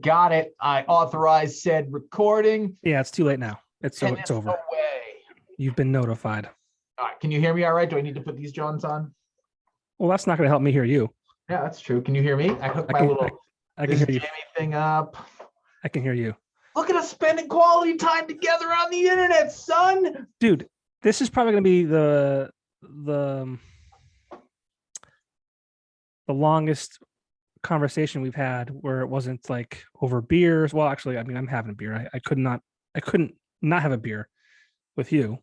Got it. I authorized said recording. Yeah, it's too late now. It's over. Away. You've been notified. All right. Can you hear me all right? Do I need to put these Johns on? Well, that's not going to help me hear you. Yeah, that's true. Can you hear me? I hooked my little I can hear you. Jamie thing up. I can hear you. Look at us spending quality time together on the internet, son. Dude, this is probably going to be the longest conversation we've had where it wasn't like over beers. Well, actually, I mean, I'm having a beer. I couldn't not have a beer with you.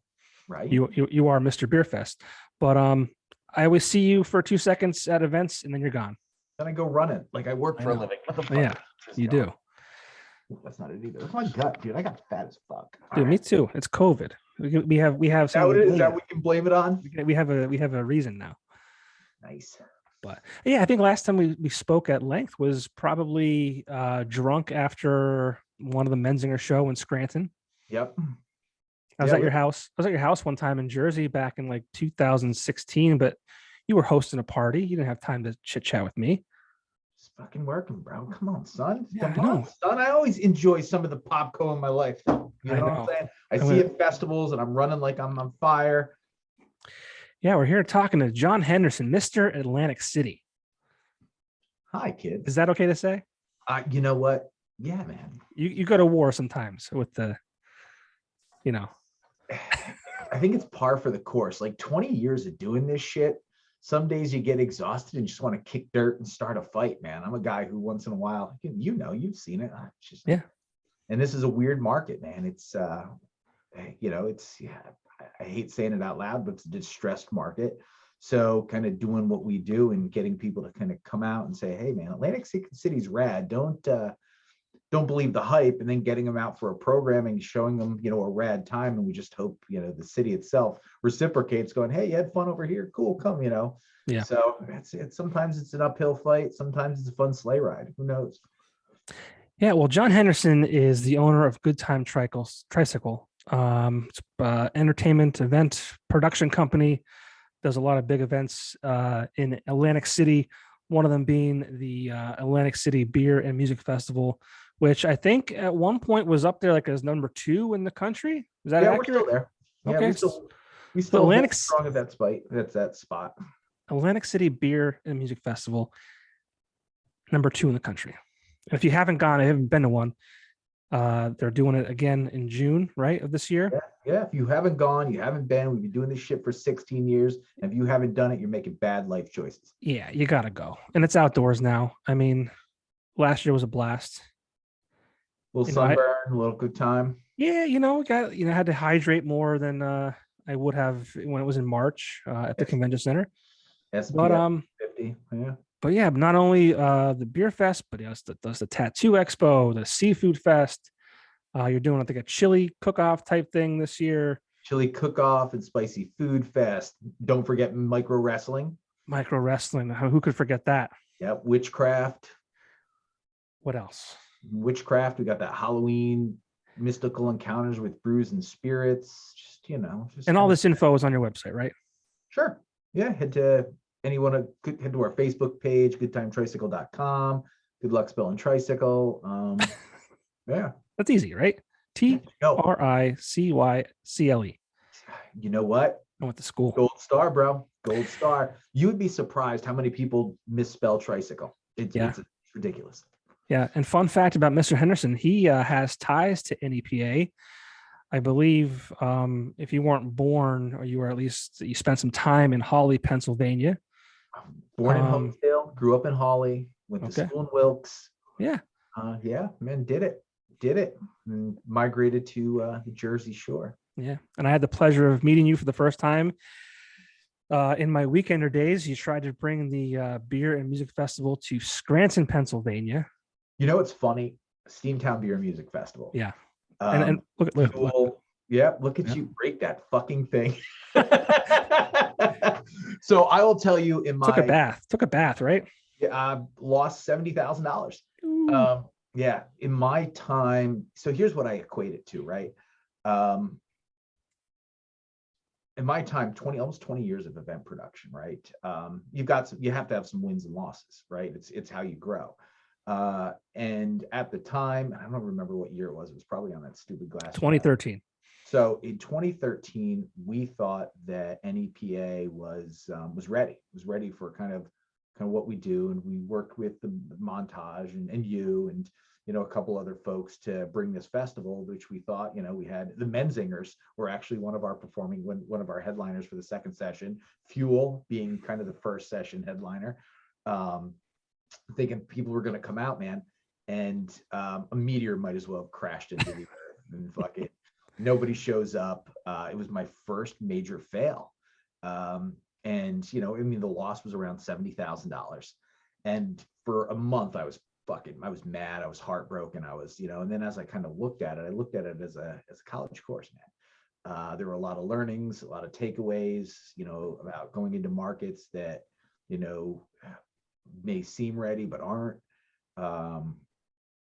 Right. You are Mr. Beer Fest. But I always see you for 2 seconds at events and then you're gone. Then I go running. Like I work for a living. What the fuck? Yeah, you do. That's not it either. That's my gut, dude. I got fat as fuck. Dude, me too. It's COVID. We have some. Is that we can blame it on? We have a reason now. Nice. But yeah, I think last time we spoke at length was probably drunk after one of the Menzinger show in Scranton. Yep. I was at your house. I was at your house one time in Jersey back in like 2016, but you were hosting a party. You didn't have time to chit chat with me. Just fucking working, bro. Come on, son. Yeah, Come on, son. I always enjoy some of the Popko in my life. You know what I'm saying? I see it at festivals and I'm running like I'm on fire. Yeah, we're here talking to Jon Henderson, Mr. Atlantic City. Hi, kids. Is that okay to say? You know what? Yeah, man. You go to war sometimes with the, I think it's par for the course. Like 20 years of doing this shit. Some days you get exhausted and just want to kick dirt and start a fight, man. I'm a guy who once in a while, you've seen it. Yeah. And this is a weird market, man. It's, I hate saying it out loud, but it's a distressed market. So kind of doing what we do and getting people to kind of come out and say, hey, man, Atlantic City's rad. Don't believe the hype, and then getting them out for a programming, showing them, a rad time. And we just hope, the city itself reciprocates going, hey, you had fun over here. Cool. Come, Yeah. So sometimes it's an uphill fight. Sometimes it's a fun sleigh ride. Who knows? Yeah. Well, Jon Henderson is the owner of Good Time Tricycle. It's entertainment event production company. Does a lot of big events in Atlantic City. One of them being the Atlantic City Beer and Music Festival, which I think at one point was up there like as number 2 in the country. Is that accurate? We're still there. Yeah, okay. we still Atlantic strong at that spot. That's that spot. Atlantic City Beer and Music Festival, number 2 in the country. And if you haven't gone, I haven't been to one. They're doing it again in June, right, of this year. Yeah. If you haven't gone, you haven't been. We've been doing this shit for 16 years. And if you haven't done it, you're making bad life choices. Yeah, you gotta go. And it's outdoors now. I mean, last year was a blast. A little sunburn, a little good time. Yeah, had to hydrate more than I would have when it was in March at the convention center. SPF 50, yeah. But yeah, not only the beer fest, but does the Tattoo Expo, the Seafood Fest. You're doing, I think, a chili cook-off type thing this year. Chili cook-off and spicy food fest. Don't forget micro wrestling. Micro wrestling. Who could forget that? Yep. Witchcraft. What else? Witchcraft. We got that Halloween mystical encounters with brews and spirits. And all this info is on your website, right? Sure. Yeah. Head to our Facebook page, goodtimetricycle.com. Good luck spelling tricycle. Yeah. That's easy, right? TRICYCLE. You know what? I went to school. Gold star, bro. Gold star. You would be surprised how many people misspell tricycle. It's ridiculous. Yeah. And fun fact about Mr. Henderson, he has ties to NEPA. I believe if you weren't born, or you were at least, you spent some time in Hawley, Pennsylvania. Born in Homestead, grew up in Hawley, went to school in Wilkes. Yeah. Yeah, man, did it. And migrated to the Jersey Shore. Yeah. And I had the pleasure of meeting you for the first time in my weekender days. You tried to bring the beer and music festival to Scranton, Pennsylvania. It's funny. Steamtown Beer and Music Festival. Yeah. And look. Yeah, look at you break that fucking thing. So I will tell you, took a bath, right? Yeah, I lost $70,000. Yeah, in my time. So here's what I equate it to, right? In my time, almost 20 years of event production, right? You have to have some wins and losses, right? It's how you grow. And at the time, I don't remember what year it was. It was probably on that stupid glass. 2013. So in 2013, we thought that NEPA was ready for kind of what we do, and we worked with the Montage and you and a couple other folks to bring this festival, which we thought, we had the Menzingers were actually one of our headliners for the second session, Fuel being kind of the first session headliner. Thinking people were going to come out, man, and a meteor might as well have crashed into the earth, and fuck it, nobody shows up. It was my first major fail. And the loss was around $70,000. And for a month, I was mad. I was heartbroken. I was, and then as I kind of looked at it as a college course, man. There were a lot of learnings, a lot of takeaways, about going into markets that, may seem ready, but aren't.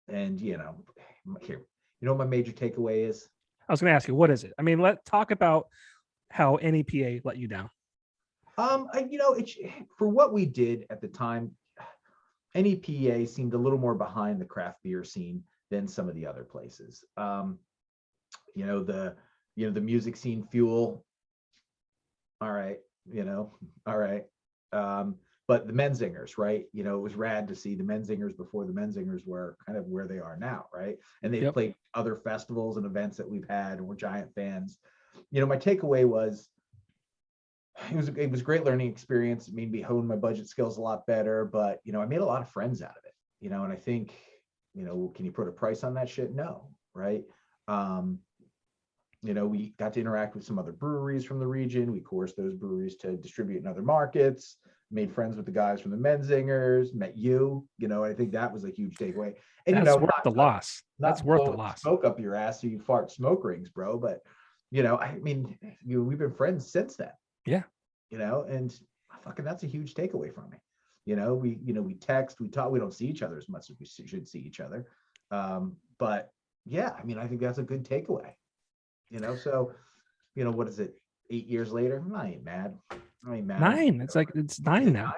And, here, my major takeaway is? I was going to ask you, what is it? I mean, let's talk about how NEPA let you down. It's for what we did at the time. NEPA seemed a little more behind the craft beer scene than some of the other places. The music scene, Fuel. All right, all right. But the Menzingers, right? It was rad to see the Menzingers before the Menzingers were kind of where they are now, right? And they've played other festivals and events that we've had, and we're giant fans. My takeaway was it was a great learning experience. It made me hone my budget skills a lot better, but I made a lot of friends out of it. And I think, can you put a price on that shit? No, right? We got to interact with some other breweries from the region. We coursed those breweries to distribute in other markets, made friends with the guys from the Menzingers, met you, I think that was a huge takeaway. And that's worth the loss. That's worth the loss. Smoke up your ass so you fart smoke rings, bro. But we've been friends since then. Yeah. And fucking that's a huge takeaway from me. We text, we talk, we don't see each other as much as we should see each other. But yeah, I think that's a good takeaway. So, what is it? 8 years later, I ain't mad. 9. It's like it's 9 now.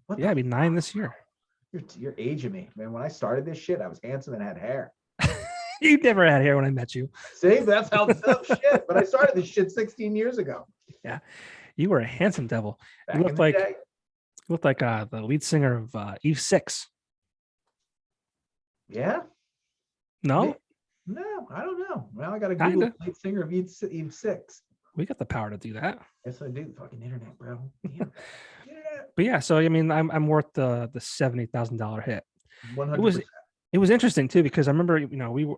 9? Yeah, I'd be 9 this year. You're aging me, man. When I started this shit, I was handsome and had hair. You never had hair when I met you. See, that's how shit. But I started this shit 16 years ago. Yeah, you were a handsome devil. You looked like the lead singer of Eve 6. Yeah. No. No, I don't know. Well, I got to Google lead singer of Eve 6. We got the power to do that. Yes, I do. Fucking internet, bro. Internet. But yeah, so I'm worth the $70,000 hit. 100%. It was interesting too, because I remember we were,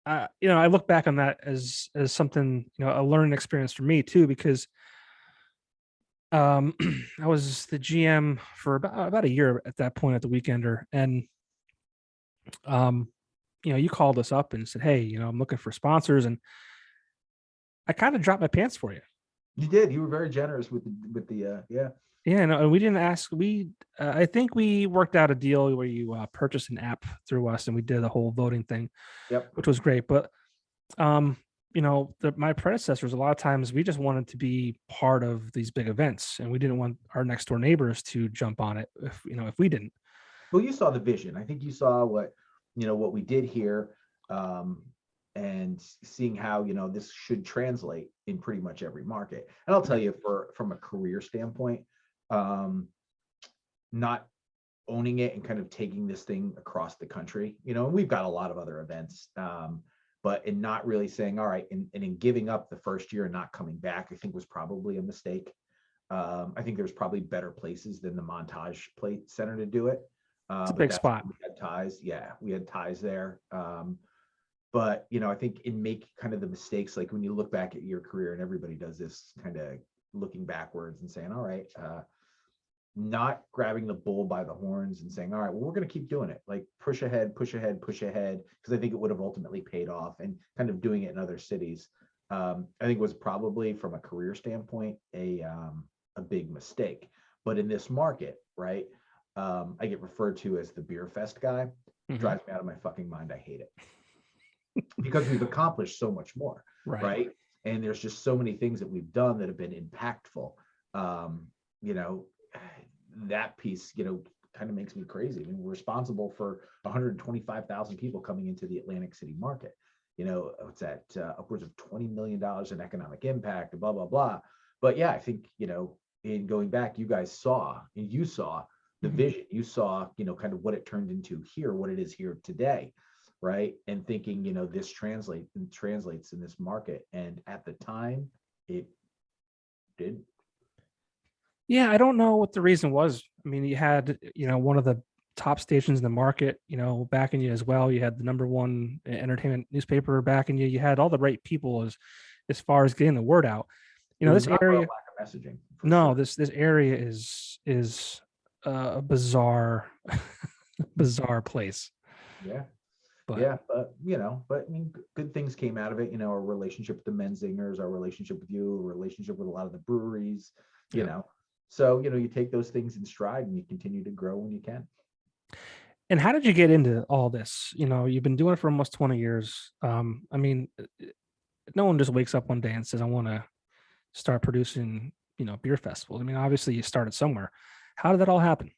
I look back on that as something, a learning experience for me too, because I was the GM for about a year at that point at the Weekender, and you called us up and said, hey, I'm looking for sponsors, and I kind of dropped my pants for you. You did. You were very generous with the yeah. Yeah, no, and we didn't ask. I think we worked out a deal where you purchased an app through us, and we did the whole voting thing, which was great. But my predecessors, a lot of times we just wanted to be part of these big events, and we didn't want our next door neighbors to jump on it if we didn't. Well, you saw the vision. I think you saw what we did here, and seeing how this should translate in pretty much every market. And I'll tell you, from a career standpoint, not owning it and kind of taking this thing across the country, and we've got a lot of other events, but in not really saying, all right, and in giving up the first year and not coming back, I think was probably a mistake. I think there's probably better places than the Montage Plate Center to do it. It's a big spot. We had ties. Yeah, we had ties there. But I think in make kind of the mistakes, like when you look back at your career, and everybody does this kind of looking backwards and saying, all right, not grabbing the bull by the horns and saying, all right, well, we're going to keep doing it. Like push ahead, because I think it would have ultimately paid off, and kind of doing it in other cities. I think was probably from a career standpoint, a big mistake. But in this market, right, I get referred to as the beer fest guy. Mm-hmm. Drives me out of my fucking mind. I hate it. Because we've accomplished so much more, right? And there's just so many things that we've done that have been impactful. That piece, kind of makes me crazy. I mean, we're responsible for 125,000 people coming into the Atlantic City market. You know, it's at upwards of $20 million in economic impact, blah, blah, blah. But yeah, I think, you know, in going back, you guys saw, and you saw the vision, you saw, you know, kind of what it turned into here, what it is here today, right? And thinking, you know, this translates in this market. And at the time, it did. Yeah, I don't know what the reason was. I mean, you had, you know, one of the top stations in the market, you know, backing you as well. You had the number one entertainment newspaper backing you. You had all the right people as far as getting the word out. You It know, was this not for a area. lack of messaging. For No, sure. this area is a bizarre, bizarre place. Yeah. But Yeah, but you know, but I mean, good things came out of it. You know, our relationship with the Menzingers, our relationship with you, our relationship with a lot of the breweries. You yeah. know, so you know, you take those things in stride and you continue to grow when you can. And how did you get into all this? You know, you've been doing it for almost 20 years. I mean, no one just wakes up one day and says, I want to start producing, you know, beer festivals. I mean, obviously you started somewhere. How did that all happen?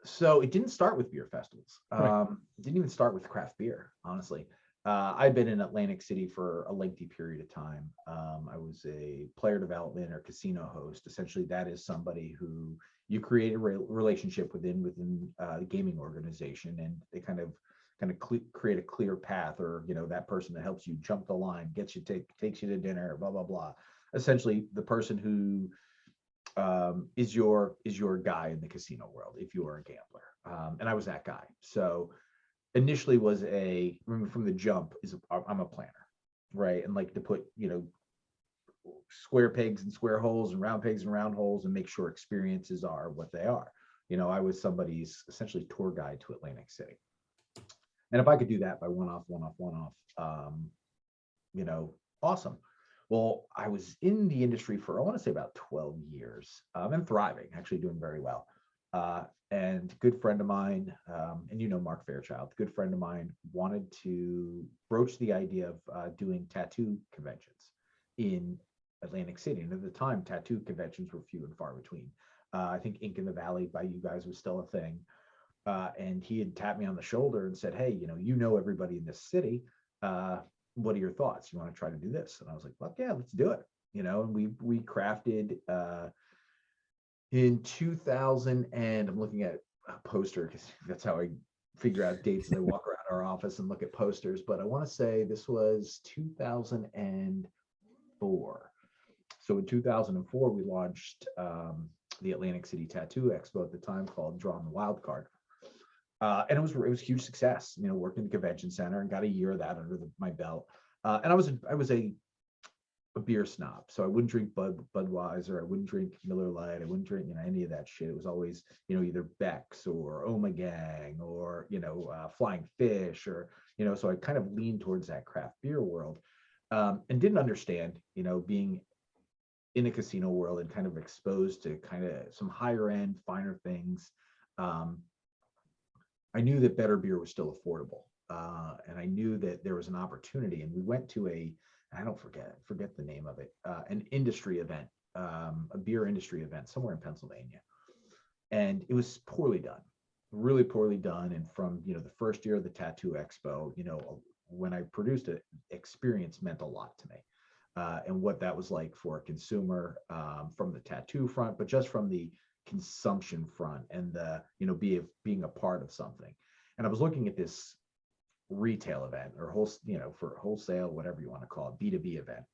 So it didn't start with beer festivals. Right. It didn't even start with craft beer, honestly. I've been in Atlantic City for a lengthy period of time. I was a player development or casino host. Essentially, that is somebody who you create a relationship within the gaming organization, and they create a clear path, or you know, that person that helps you jump the line, gets you takes you to dinner, blah blah blah. Essentially, the person who is your guy in the casino world if you are a gambler, and I was that guy. So initially was remember from the jump is I'm a planner, right? And like to put, you know, square pegs and square holes and round pegs and round holes and make sure experiences are what they are. You know, I was somebody's essentially tour guide to Atlantic City, and if I could do that by one off, you know, awesome. Well, I was in the industry for, I want to say, about 12 years, and thriving, actually doing very well. And a good friend of mine, and you know, Mark Fairchild, good friend of mine, wanted to broach the idea of doing tattoo conventions in Atlantic City. And at the time, tattoo conventions were few and far between. I think Ink in the Valley by you guys was still a thing. And he had tapped me on the shoulder and said, hey, you know everybody in this city. What are your thoughts? You want to try to do this? And I was like, well, yeah, let's do it. You know, and we crafted in 2000, and I'm looking at a poster because that's how I figure out dates as I walk around our office and look at posters. But I want to say this was 2004. So in 2004, we launched the Atlantic City Tattoo Expo at the time, called Draw on the Wild Card. And it was a huge success. You know, worked in the convention center and got a year of that under my belt. And I was a beer snob, so I wouldn't drink Budweiser, I wouldn't drink Miller Lite, I wouldn't drink, you know, any of that shit. It was always, you know, either Beck's or Omegang or, you know, Flying Fish, or, you know, so I kind of leaned towards that craft beer world, and didn't understand, you know, being in a casino world and kind of exposed to kind of some higher end, finer things. I knew that better beer was still affordable, and I knew that there was an opportunity. And we went to I don't forget the name of it, an industry event, a beer industry event somewhere in Pennsylvania, and it was poorly done, really poorly done. And from, you know, the first year of the Tattoo Expo, you know, when I produced it, experience meant a lot to me, and what that was like for a consumer, from the tattoo front, but just from the consumption front, and the, you know, being a part of something. And I was looking at this retail event, or you know, for wholesale, whatever you want to call it, B2B event,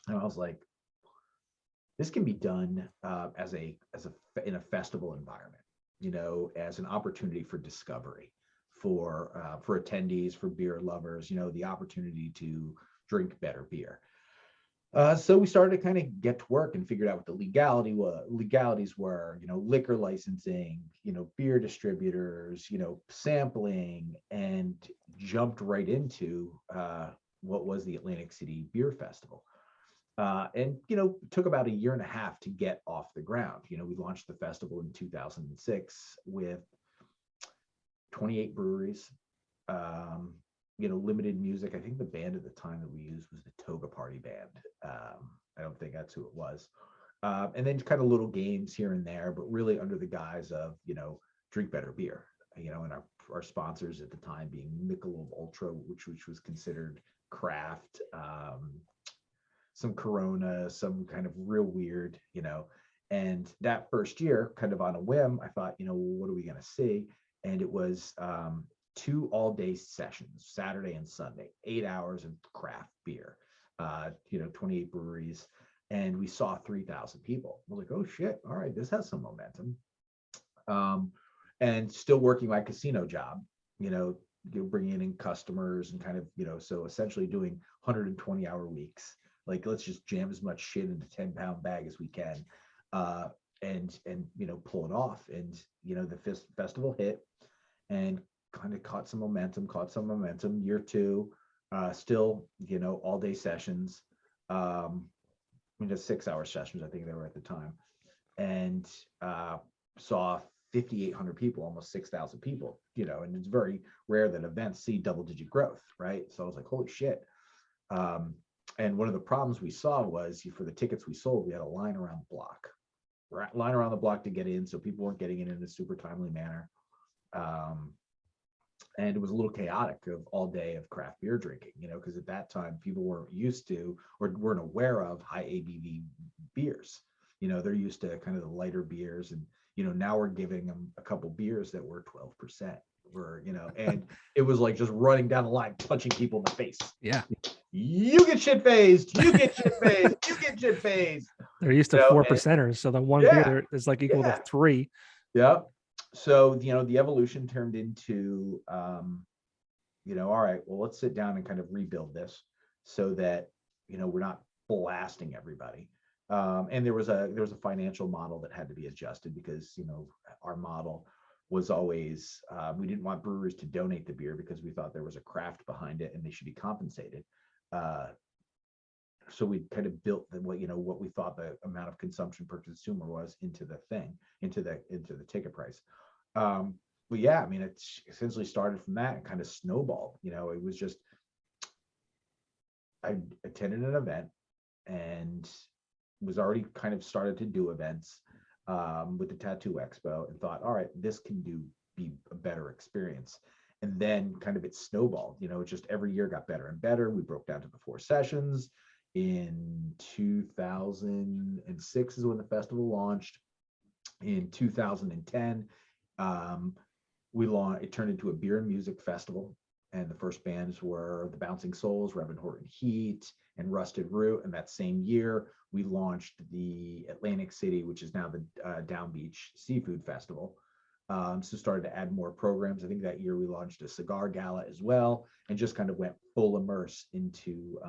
and I was like, this can be done in a festival environment, you know, as an opportunity for discovery, for attendees, for beer lovers, you know, the opportunity to drink better beer. So we started to kind of get to work and figured out what the legalities were, you know, liquor licensing, you know, beer distributors, you know, sampling, and jumped right into what was the Atlantic City Beer Festival. And, you know, it took about a year and a half to get off the ground. You know, we launched the festival in 2006 with 28 breweries, you know, limited music. I think the band at the time that we used was the Toga Party Band. I don't think that's who it was. And then kind of little games here and there, but really under the guise of, you know, drink better beer, and our sponsors at the time being Michelob Ultra, which was considered craft, some Corona, some kind of real weird, and that first year, kind of on a whim, I thought, what are we going to see? And it was 2 all-day sessions, Saturday and Sunday, 8 hours of craft beer, 28 breweries, and we saw 3,000 people. I was like, oh shit, all right, this has some momentum. And still working my casino job, bringing in customers and kind of, so essentially doing 120-hour weeks. Like, let's just jam as much shit into 10-pound bag as we can, and pull it off. And the festival hit and kind of caught some momentum. Year 2, still all day sessions, 6-hour sessions, I think they were at the time, and saw 5,800 people, almost 6,000 people, and it's very rare that events see double-digit growth, right? So I was like, holy shit. And one of the problems we saw was, for the tickets we sold, we had a line around the block, to get in, so people weren't getting in a super timely manner. And it was a little chaotic of all day of craft beer drinking, because at that time people weren't used to or weren't aware of high ABV beers. They're used to kind of the lighter beers, and now we're giving them a couple beers that were 12%. And it was like just running down the line, punching people in the face. Yeah. You get shit faced. You get shit faced. You get shit faced. They're used to 4%ers, so the one beer is like equal to 3. Yeah. So the evolution turned into, all right, well, let's sit down and kind of rebuild this so that we're not blasting everybody. And there was a financial model that had to be adjusted, because our model was always, we didn't want brewers to donate the beer because we thought there was a craft behind it and they should be compensated. So we kind of built what we thought the amount of consumption per consumer was into the ticket price. But yeah, I mean, it's essentially started from that and kind of snowballed. It was just, I attended an event and was already kind of started to do events with the Tattoo Expo, and thought, all right, this can be a better experience. And then kind of it snowballed, it just every year got better and better. We broke down to the 4 sessions. In 2006 is when the festival launched. In 2010, it turned into a beer and music festival, and the first bands were the Bouncing Souls, Reverend Horton Heat, and Rusted Root. And that same year, we launched the Atlantic City, which is now the Downbeach Seafood Festival. So started to add more programs. I think that year we launched a cigar gala as well, and just kind of went full immerse into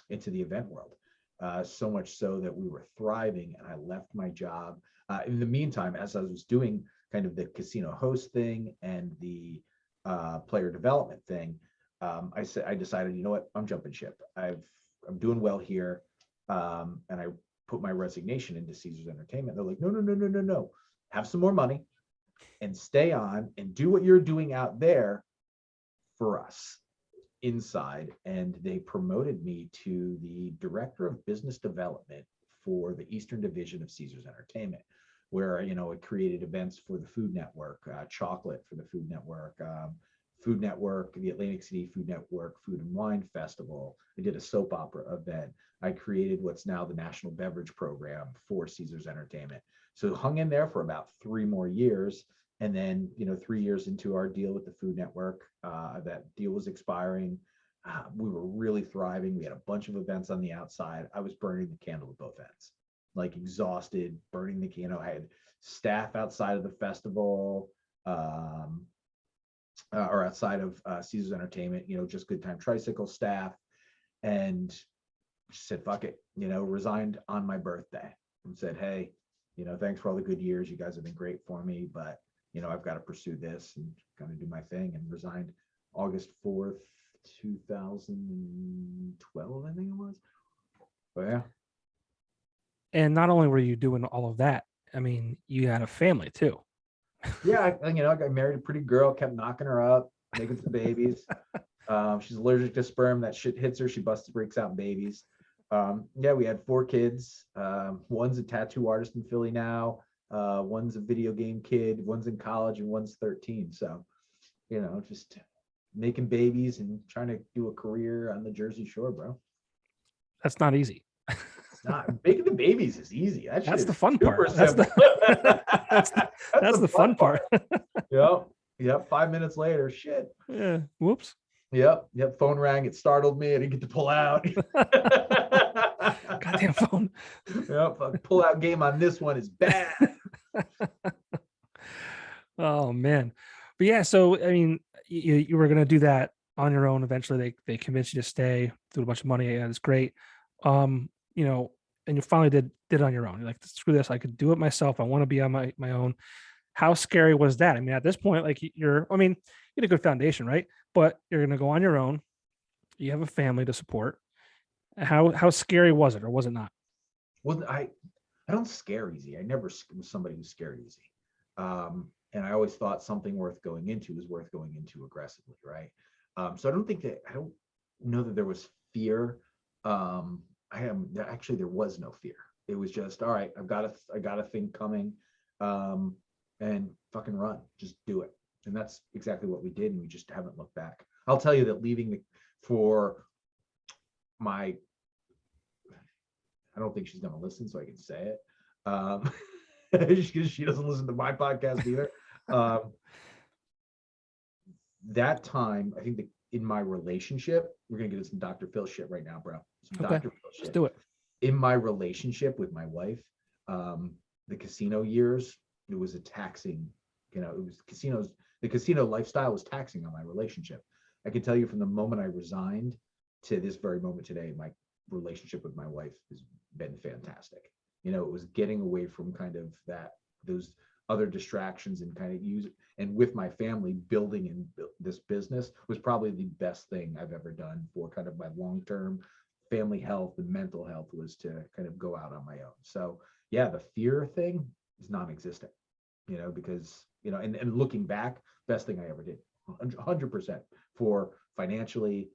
the event world. So much so that we were thriving, and I left my job. In the meantime, as I was doing kind of the casino host thing and the player development thing, I decided, you know what, I'm jumping ship. I'm doing well here, and I put my resignation into Caesars Entertainment. They're like, no, have some more money and stay on and do what you're doing out there for us inside. And they promoted me to the director of business development for the Eastern Division of Caesars Entertainment, where I created events for the Food Network, chocolate for the Food Network, the Atlantic City Food Network Food and Wine Festival. I did a soap opera event. I created what's now the National Beverage Program for Caesars Entertainment. So hung in there for about 3 more years. And then, 3 years into our deal with the Food Network, that deal was expiring. We were really thriving. We had a bunch of events on the outside. I was burning the candle at both ends, like exhausted, burning the candle. I had staff outside of the festival, or outside of Caesars Entertainment, just Good Time Tricycle staff, and said, fuck it, resigned on my birthday and said, hey, thanks for all the good years. You guys have been great for me, but I've got to pursue this and kind of do my thing, and resigned August 4th, 2012, I think it was. But yeah. And not only were you doing all of that, I mean, you had a family too. Yeah, I got married a pretty girl, kept knocking her up, making some babies. She's allergic to sperm. That shit hits her. She breaks out babies. Yeah, we had 4 kids. One's a tattoo artist in Philly now. One's a video game kid, one's in college, and one's 13. So, just making babies and trying to do a career on the Jersey Shore, bro. That's not easy. It's not making the babies is easy. That shit That's the is fun part. super That's simple. that's the fun part. Yep. 5 minutes later, shit. Yeah. Whoops. Yep. Phone rang. It startled me. I didn't get to pull out. Goddamn phone. Yep. Pull out game on this one is bad. Oh man. But yeah, so I mean, you were gonna do that on your own. Eventually they convinced you to stay, do a bunch of money. Yeah, it's great. You know, and you finally did it on your own. You're like, screw this, I could do it myself. I want to be on my own. How scary was that? I mean, at this point, like you had a good foundation, right? But you're gonna go on your own. You have a family to support. How scary was it, or was it not? Well, I don't scare easy. I never was somebody who scared easy. And I always thought something worth going into is worth going into aggressively, right? So I don't know that there was fear. Actually, there was no fear. It was just, all right, I got a thing coming, and fucking run, just do it. And that's exactly what we did. And we just haven't looked back. I'll tell you that for my, I don't think she's going to listen, so I can say it. She doesn't listen to my podcast either. That time, I think that in my relationship, we're going to get into some Dr. Phil shit right now, bro. Some Okay, Dr. Phil shit. let's do it. In my relationship with my wife, the casino years, it was a taxing, it was the casino lifestyle was taxing on my relationship. I can tell you from the moment I resigned to this very moment today, my relationship with my wife has been fantastic. It was getting away from kind of those other distractions and kind of and with my family, building this business was probably the best thing I've ever done for kind of my long-term family health and mental health, was to kind of go out on my own. So yeah, the fear thing is non-existent, because, and looking back, best thing I ever did, 100%, for financially,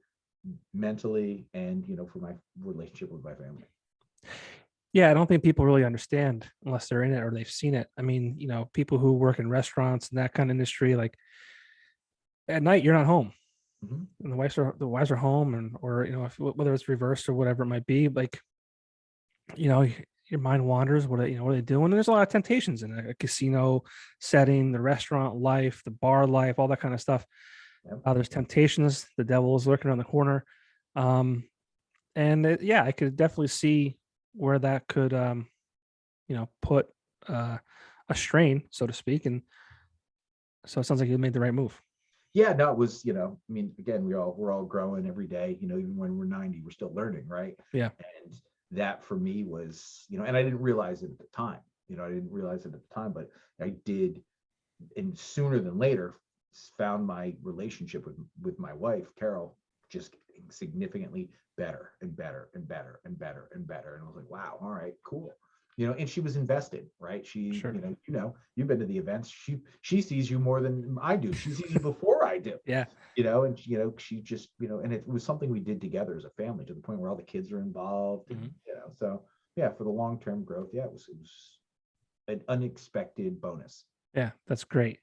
mentally, and, for my relationship with my family. Yeah, I don't think people really understand unless they're in it or they've seen it. I mean, people who work in restaurants and that kind of industry, like at night you're not home, and the wives are home, and or whether it's reversed or whatever it might be, like your mind wanders. What are they doing? And there's a lot of temptations in a casino setting, the restaurant life, the bar life, all that kind of stuff. Yep. There's temptations. The devil is lurking around the corner, and I could definitely see where that could put a strain, so to speak. And so it sounds like you made the right move. Yeah, no, it was, I mean, again, we're all growing every day, even when we're 90, we're still learning, right? Yeah. And that for me was, and I didn't realize it at the time, but I did, and sooner than later found my relationship with my wife, Carol, just getting significantly better and better and better and better and better. And I was like, wow, all right, cool. And she was invested, right? She, Sure. You've been to the events. She sees you more than I do. She sees you before I do. Yeah. And she just, and it was something we did together as a family, to the point where all the kids are involved. And, so yeah, for the long-term growth, yeah, it was an unexpected bonus. Yeah, that's great.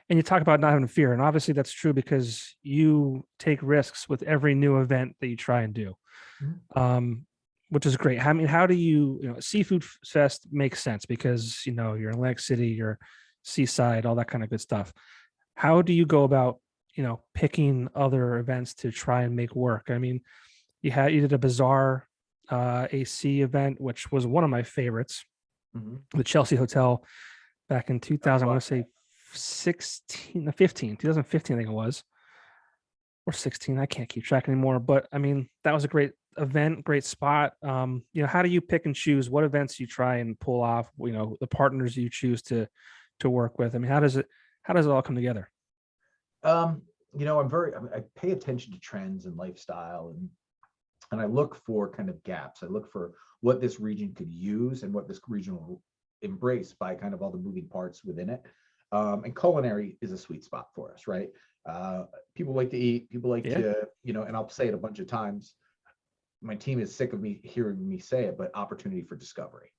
And you talk about not having fear, and obviously that's true because you take risks with every new event that you try and do. Which is great. I mean, how do Seafood Fest makes sense because, you're in Atlantic City, you're seaside, all that kind of good stuff. How do you go about, picking other events to try and make work? I mean, you did a bizarre AC event, which was one of my favorites, the Chelsea Hotel back in 2000, I want to say 2015, I think it was, or 16. I can't keep track anymore, but I mean, that was a great event, great spot. How do you pick and choose what events you try and pull off, the partners you choose to work with? I mean, how does it all come together? I pay attention to trends and lifestyle, and I look for kind of gaps. I look for what this region could use and what this region will embrace by kind of all the moving parts within it. And culinary is a sweet spot for us, right? People like to eat, people like to, and I'll say it a bunch of times. My team is sick of me hearing me say it, but opportunity for discovery,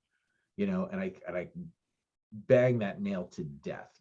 and I bang that nail to death.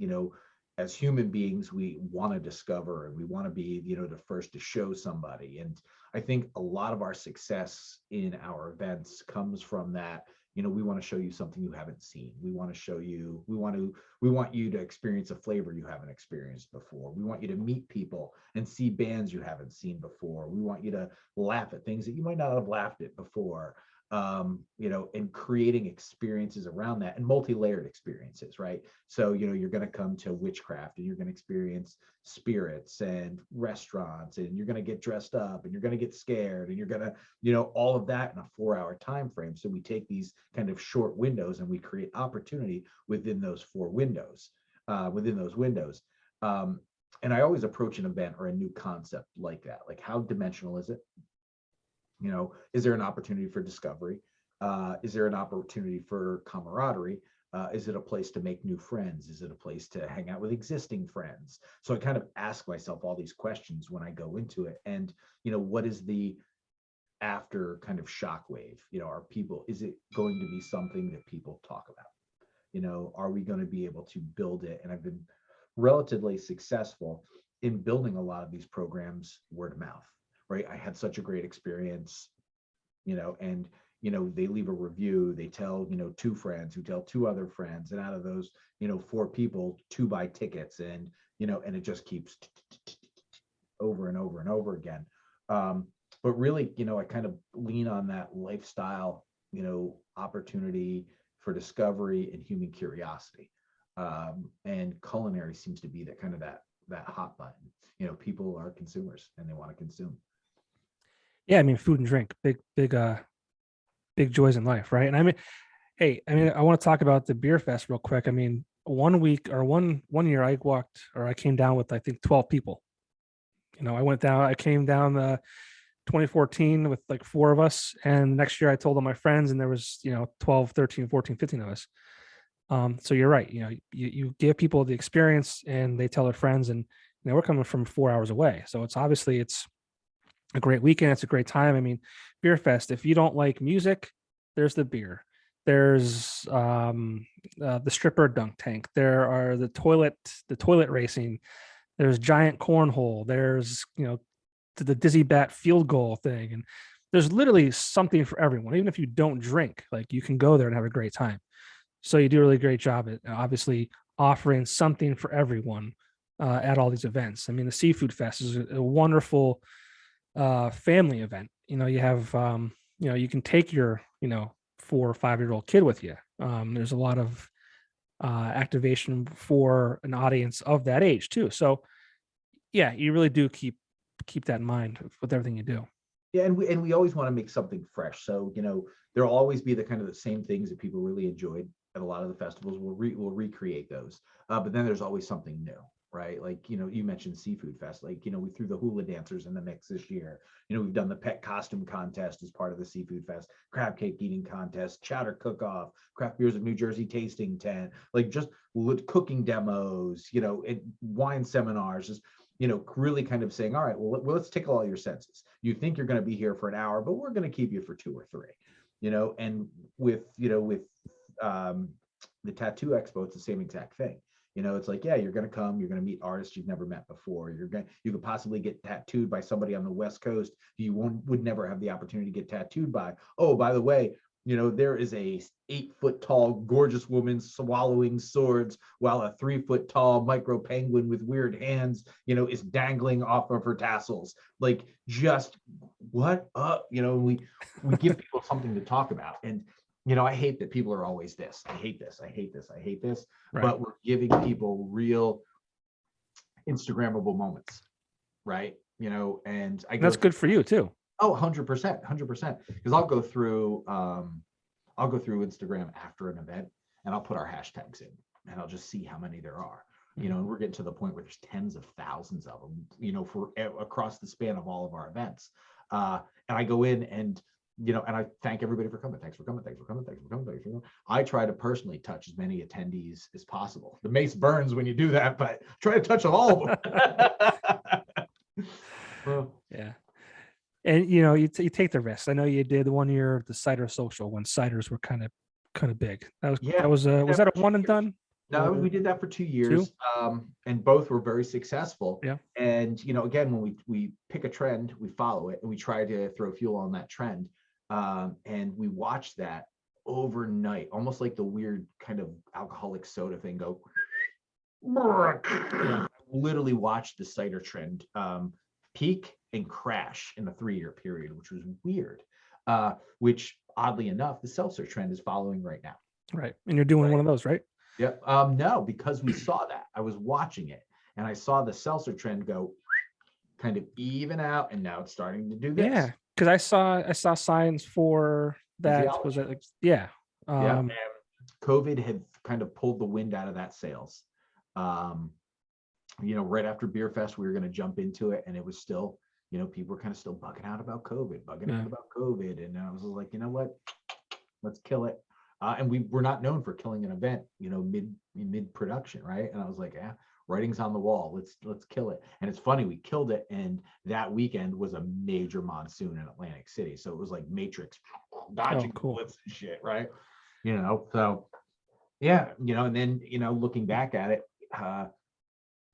As human beings, we want to discover and we want to be, the first to show somebody. And I think a lot of our success in our events comes from that. We want to show you something you haven't seen. We want to show you, we want you to experience a flavor you haven't experienced before. We want you to meet people and see bands you haven't seen before. We want you to laugh at things that you might not have laughed at before. And creating experiences around that, and multi-layered experiences, right? So, you're going to come to witchcraft and you're going to experience spirits and restaurants, and you're going to get dressed up and you're going to get scared and you're going to, all of that in a 4-hour time frame. So we take these kind of short windows and we create opportunity within those 4 windows, within those windows. And I always approach an event or a new concept like that. Like, how dimensional is it? Is there an opportunity for discovery? Is there an opportunity for camaraderie? Is it a place to make new friends? Is it a place to hang out with existing friends? So I kind of ask myself all these questions when I go into it. And, what is the after kind of shockwave? Is it going to be something that people talk about? Are we going to be able to build it? And I've been relatively successful in building a lot of these programs word of mouth. Right. I had such a great experience, and, they leave a review, they tell, 2 friends who tell 2 other friends. And out of those, 4 people, 2 buy tickets, and, and it just keeps over and over and over again. But really, I kind of lean on that lifestyle, opportunity for discovery and human curiosity. And culinary seems to be that kind of that hot button. People are consumers and they want to consume. Yeah, I mean, food and drink, big joys in life, right? And I mean, I want to talk about the beer fest real quick. I mean, one year I came down with, I think, 12 people. I came down 2014 with like 4 of us, and next year I told all my friends, and there was 12, 13, 14, 15 of us. So you're right. You give people the experience and they tell their friends, and we're coming from 4 hours away. So it's a great weekend. It's a great time. I mean, beer fest, if you don't like music, there's the beer. There's the stripper dunk tank. There are the toilet racing. There's giant cornhole. There's, the dizzy bat field goal thing. And there's literally something for everyone. Even if you don't drink, like, you can go there and have a great time. So you do a really great job at obviously offering something for everyone at all these events. I mean, the Seafood Fest is a wonderful family event. You have you can take your 4 or 5-year-old kid with you. There's a lot of activation for an audience of that age too. So yeah, you really do keep that in mind with everything you do. Yeah, and we always want to make something fresh. So there'll always be the kind of the same things that people really enjoyed at a lot of the festivals. We'll recreate those, but then there's always something new. Right. Like, you mentioned Seafood Fest, like, we threw the hula dancers in the mix this year. We've done the pet costume contest as part of the Seafood Fest, crab cake eating contest, chowder cook-off, craft beers of New Jersey tasting tent, like just cooking demos, and wine seminars, just, really kind of saying, all right, well, let's tickle all your senses. You think you're going to be here for an hour, but we're going to keep you for 2 or 3, and with the Tattoo Expo, it's the same exact thing. It's like, yeah, you're going to come, you're going to meet artists you've never met before. You could possibly get tattooed by somebody on the West Coast who you would never have the opportunity to get tattooed by. Oh, by the way, there is a 8-foot tall, gorgeous woman swallowing swords while a 3-foot tall micro penguin with weird hands, is dangling off of her tassels. Like, just what up? We give people something to talk about. And I hate that people are always this. I hate this. I hate this. I hate this. Right. But we're giving people real Instagrammable moments, right? And that's good for you too. Oh, 100%, 100%. Because I'll go through Instagram after an event, and I'll put our hashtags in, and I'll just see how many there are. And we're getting to the point where there's tens of thousands of them, for across the span of all of our events. And I go in and and I thank everybody for coming. Thanks for coming. Thanks for coming. Thanks for coming. Thanks for coming. I try to personally touch as many attendees as possible. The mace burns when you do that, but try to touch all of them. Well, yeah. And you take the risk. I know you did 1 year the cider social when ciders were kind of kind of big. Yeah, Was that a one and done? no, Or we did that for 2 years, two? and both were very successful. Yeah. And again, when we pick a trend, we follow it, and we try to throw fuel on that trend. And we watch that overnight, almost like the weird kind of alcoholic soda thing go. Yeah. Literally watched the cider trend peak and crash in a 3-year period, which was weird. Which oddly enough, the seltzer trend is following right now. Right. And you're doing Right. one of those, right? Yep. No, because we saw that. I was watching it and I saw the seltzer trend go kind of even out, and now it's starting to do this. Yeah. Because I saw signs for that. Was Physiology. that like, yeah. Yeah. And COVID had kind of pulled the wind out of that sales. Right after Beer Fest, we were going to jump into it, and it was still, people were kind of still bugging out about COVID. And I was like, you know what? Let's kill it. And we were not known for killing an event, mid production, right? And I was like, yeah, writing's on the wall. Let's kill it. And it's funny, we killed it, and that weekend was a major monsoon in Atlantic City, so it was like Matrix, dodging bullets and shit, right? So yeah, and then looking back at it,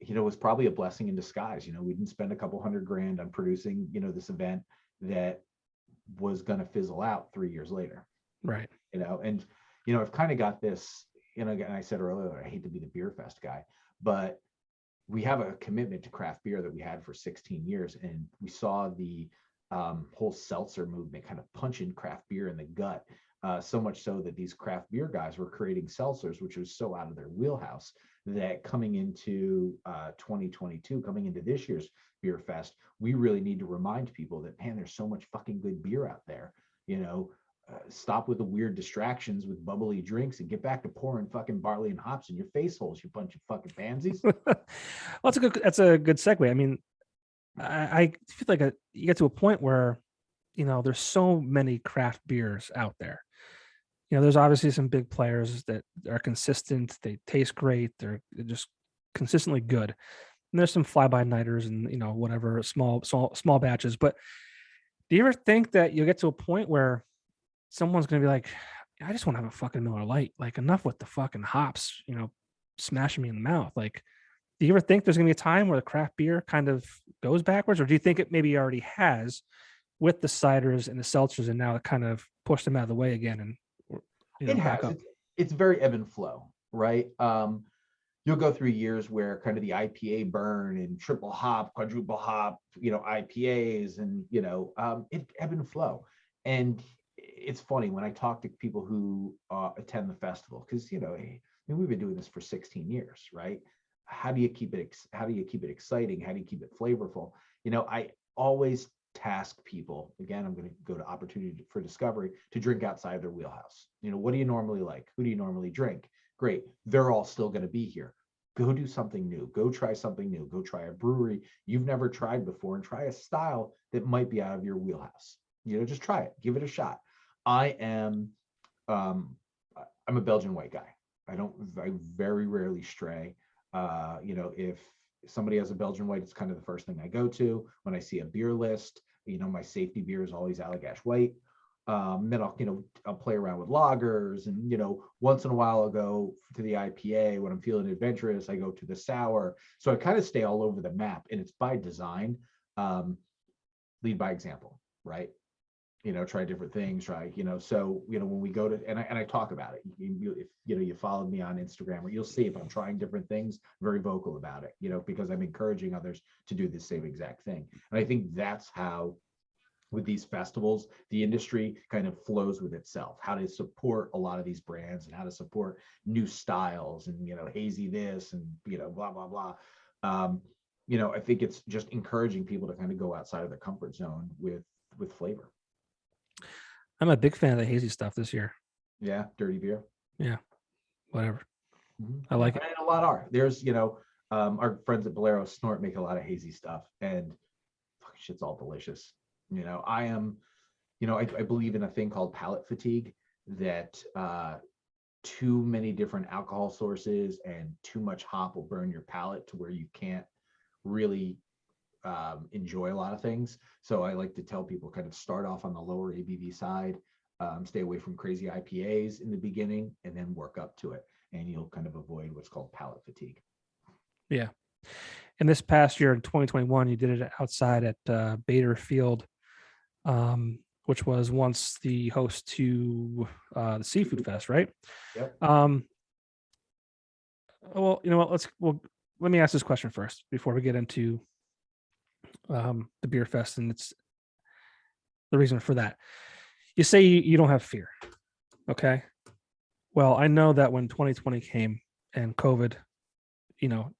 it was probably a blessing in disguise. We didn't spend a couple $100,000 on producing, this event that was going to fizzle out 3 years later. Right. And I've kind of got this, again, I said earlier, I hate to be the Beer Fest guy, but we have a commitment to craft beer that we had for 16 years. And we saw the whole seltzer movement kind of punching craft beer in the gut. So much so that these craft beer guys were creating seltzers, which was so out of their wheelhouse, that coming into 2022, coming into this year's Beer Fest, we really need to remind people that, man, there's so much fucking good beer out there. Stop with the weird distractions with bubbly drinks and get back to pouring fucking barley and hops in your face holes, you bunch of fucking pansies. Well, that's a good segue. I mean, I feel like you get to a point where, there's so many craft beers out there. There's obviously some big players that are consistent. They taste great. They're just consistently good. And there's some fly-by-nighters and, whatever, small batches. But do you ever think that you'll get to a point where someone's going to be like, I just want to have a fucking Miller Lite, like enough with the fucking hops, smashing me in the mouth. Like, do you ever think there's going to be a time where the craft beer kind of goes backwards, or do you think it maybe already has with the ciders and the seltzers, and now it kind of pushed them out of the way again? And it back has. up. It's very ebb and flow, right? You'll go through years where kind of the IPA burn and triple hop, quadruple hop, IPAs, and it ebb and flow. And it's funny when I talk to people who attend the festival, because we've been doing this for 16 years, right? How do you keep it exciting? How do you keep it flavorful? I always task people, again, I'm going to go to opportunity for discovery, to drink outside their wheelhouse. What do you normally like? Who do you normally drink? Great. They're all still going to be here. Go do something new. Go try something new. Go try a brewery you've never tried before, and try a style that might be out of your wheelhouse. Just try it. Give it a shot. I'm a Belgian white guy. I very rarely stray. If somebody has a Belgian white, it's kind of the first thing I go to. When I see a beer list, my safety beer is always Allagash White. Then I'll play around with lagers, and once in a while I'll go to the IPA. When I'm feeling adventurous, I go to the sour. So I kind of stay all over the map, and it's by design. Lead by example, right? Try different things, so when we go to, and I talk about it, if you followed me on Instagram, or you'll see, if I'm trying different things, very vocal about it, because I'm encouraging others to do the same exact thing. And I think that's how, with these festivals, the industry kind of flows with itself, how to support a lot of these brands and how to support new styles, and hazy this, and blah blah blah. I think it's just encouraging people to kind of go outside of their comfort zone with flavor. I'm a big fan of the hazy stuff this year. Yeah, dirty beer. Yeah, whatever. Mm-hmm. I like it. And a lot are. There's, our friends at Bolero Snort make a lot of hazy stuff, and fucking shit's all delicious. I am, I believe in a thing called palate fatigue, that too many different alcohol sources and too much hop will burn your palate to where you can't really enjoy a lot of things. So I like to tell people, kind of start off on the lower ABV side, Stay away from crazy IPAs in the beginning, and then work up to it, and you'll kind of avoid what's called palate fatigue. Yeah. And this past year in 2021, you did it outside at Bader Field, which was once the host to the Seafood Fest, right? Yep. Well, you know what? Let me ask this question first before we get into the beer fest, and it's the reason for that. You say you don't have fear, okay? Well, I know that when 2020 came and COVID, you know,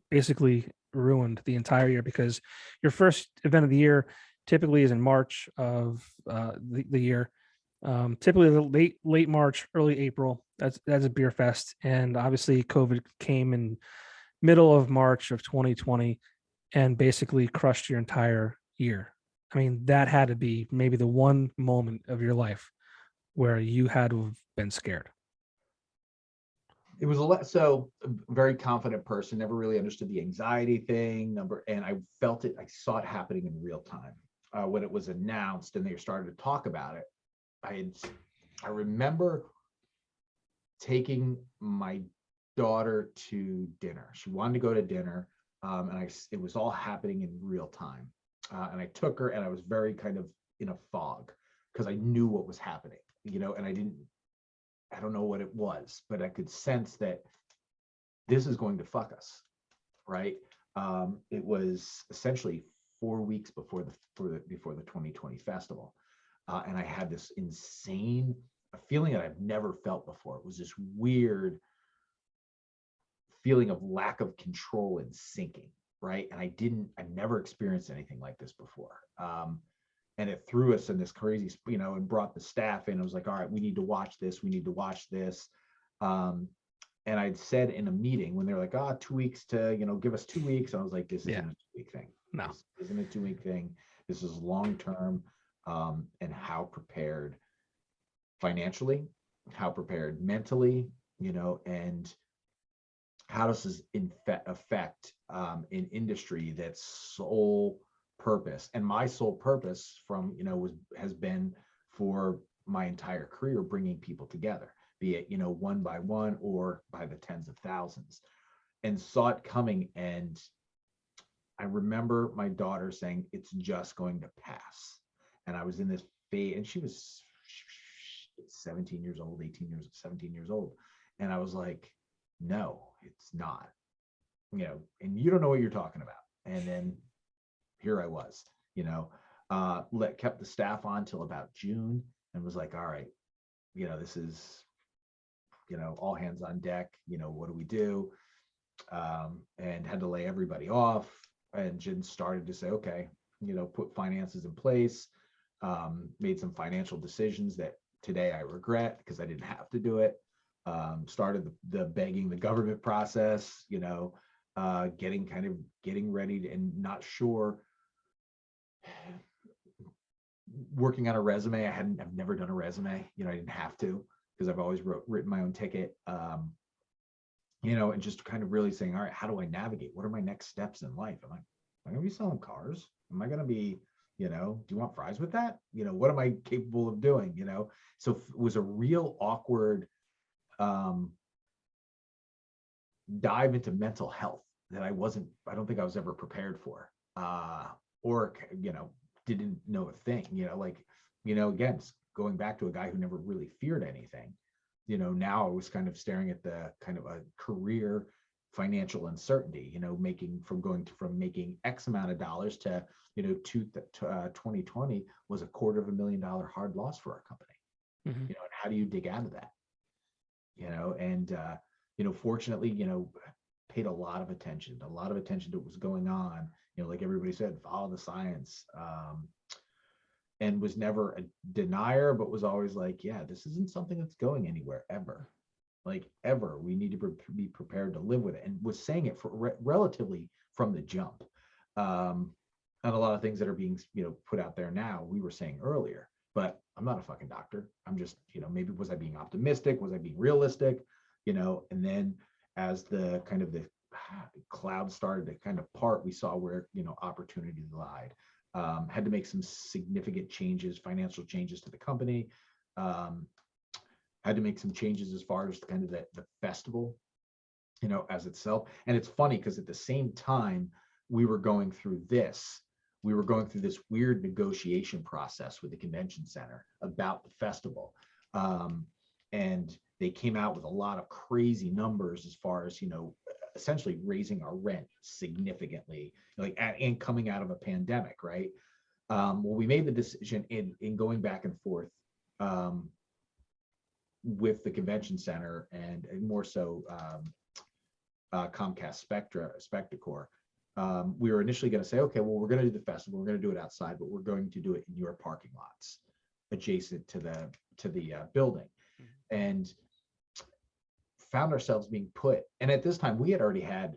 basically ruined the entire year, because your first event of the year typically is in March of the year. Typically late March, early April. That's a beer fest, and obviously COVID came in middle of March of 2020 and basically crushed your entire year. I mean, that had to be maybe the one moment of your life where you had to have been scared. It was so a very confident person, never really understood the anxiety thing and I felt it, I saw it happening in real time. When it was announced and they started to talk about it, I remember taking my daughter to dinner. She wanted to go to dinner, and it was all happening in real time. And I took her, and I was very kind of in a fog because I knew what was happening, and I don't know what it was, but I could sense that this is going to fuck us, right? It was essentially 4 weeks before the 2020 festival, and I had this insane feeling that I've never felt before. It was this weird feeling of lack of control and sinking, right? And I never experienced anything like this before. And it threw us in this crazy, and brought the staff in. I was like, all right, we need to watch this. We need to watch this. And I'd said in a meeting when they're like, 2 weeks to, give us 2 weeks. And I was like, this isn't a 2-week thing. No, this isn't a 2-week thing. This is long-term. And how prepared financially, how prepared mentally, and how does this affect an industry that's sole purpose, and my sole purpose has been for my entire career, bringing people together, be it one by one or by the tens of thousands, and saw it coming. And I remember my daughter saying, it's just going to pass. And I was in this phase, and she was 17 years old, 17 years old, and I was like, no, it's not, and you don't know what you're talking about. And then here I was, kept the staff on till about June, and was like, all right, this is, all hands on deck, what do we do? And had to lay everybody off, and Jen started to say, okay, put finances in place, made some financial decisions that today I regret because I didn't have to do it. Started the begging the government process, getting ready and not sure, working on a resume. I've never done a resume, I didn't have to because I've always written my own ticket, and just kind of really saying, all right, how do I navigate? What are my next steps in life? Am I going to be selling cars? Am I going to be, do you want fries with that? What am I capable of doing? So it was a real awkward dive into mental health that I don't think I was ever prepared for, or didn't know a thing, again, going back to a guy who never really feared anything, now I was kind of staring at the kind of a career financial uncertainty, from making X amount of dollars to 2020 was $250,000 hard loss for our company. mm-hmm. And how do you dig out of that? And fortunately, paid a lot of attention to what was going on, like everybody said, follow the science, and was never a denier, but was always like, yeah, this isn't something that's going anywhere ever, ever. We need to be prepared to live with it, and was saying it for relatively from the jump. And a lot of things that are being, put out there now, we were saying earlier, but I'm not a fucking doctor. I'm just, maybe was I being optimistic? Was I being realistic? And then as the kind of the cloud started to kind of part, we saw where, opportunity lied. Had to make some significant changes, financial changes to the company, Had to make some changes as far as kind of the festival, as itself. And it's funny because at the same time we were going through this, weird negotiation process with the convention center about the festival. And they came out with a lot of crazy numbers as far as, essentially raising our rent significantly, and coming out of a pandemic, right? Well, we made the decision in going back and forth with the convention center and more so Comcast Spectacor. We were initially going to say, okay, well, we're going to do the festival, we're going to do it outside, but we're going to do it in your parking lots adjacent to the building. And found ourselves being put, and at this time we had already had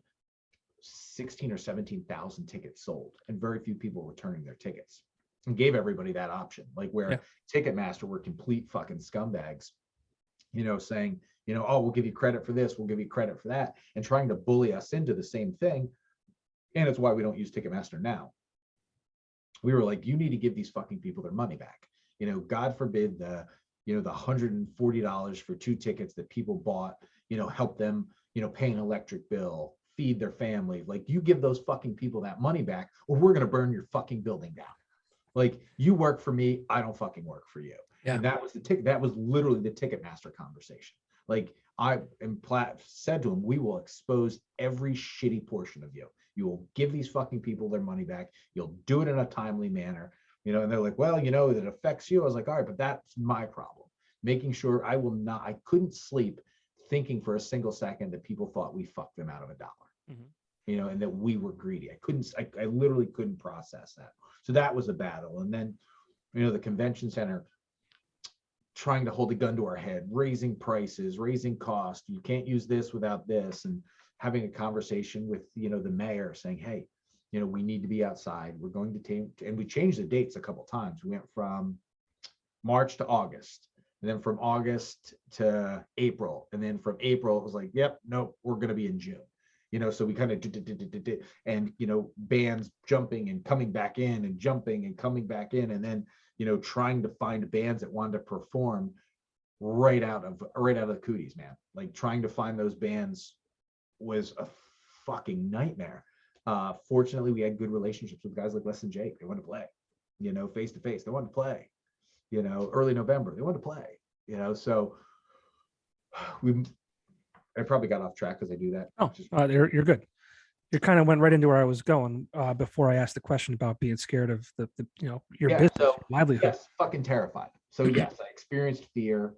16 or 17,000 tickets sold, and very few people returning their tickets, and gave everybody that option, like where Ticketmaster were complete fucking scumbags, saying, oh, we'll give you credit for this, we'll give you credit for that, and trying to bully us into the same thing. And it's why we don't use Ticketmaster now. We were like, you need to give these fucking people their money back. God forbid the $140 for 2 tickets that people bought, help them, pay an electric bill, feed their family. Like, you give those fucking people that money back, or we're going to burn your fucking building down. Like, you work for me, I don't fucking work for you. Yeah. And that was that was literally the Ticketmaster conversation. Like, said to him, we will expose every shitty portion of you. You will give these fucking people their money back. You'll do it in a timely manner. And they're like, well, it affects you. I was like, all right, but that's my problem. Making sure I couldn't sleep thinking for a single second that people thought we fucked them out of $1. Mm-hmm. And that we were greedy. I literally couldn't process that. So that was a battle. And then, the convention center trying to hold a gun to our head, raising prices, raising costs. You can't use this without this. And having a conversation with, the mayor saying, hey, we need to be outside. We're going to take, and we changed the dates a couple of times. We went from March to August, and then from August to April. And then from April, it was like, yep, nope, we're going to be in June. So we kind of did, and, bands jumping and coming back in and jumping and coming back in. And then, trying to find bands that wanted to perform right out of the cooties, man. Like, trying to find those bands was a fucking nightmare. Fortunately, we had good relationships with guys like Les and Jake. They wanted to play, face to face. They wanted to play, early November. They wanted to play, so I probably got off track because I do that. Oh, you're good. You kind of went right into where I was going before I asked the question about being scared of the your business, your livelihood. Yes, fucking terrified. So yes, I experienced fear,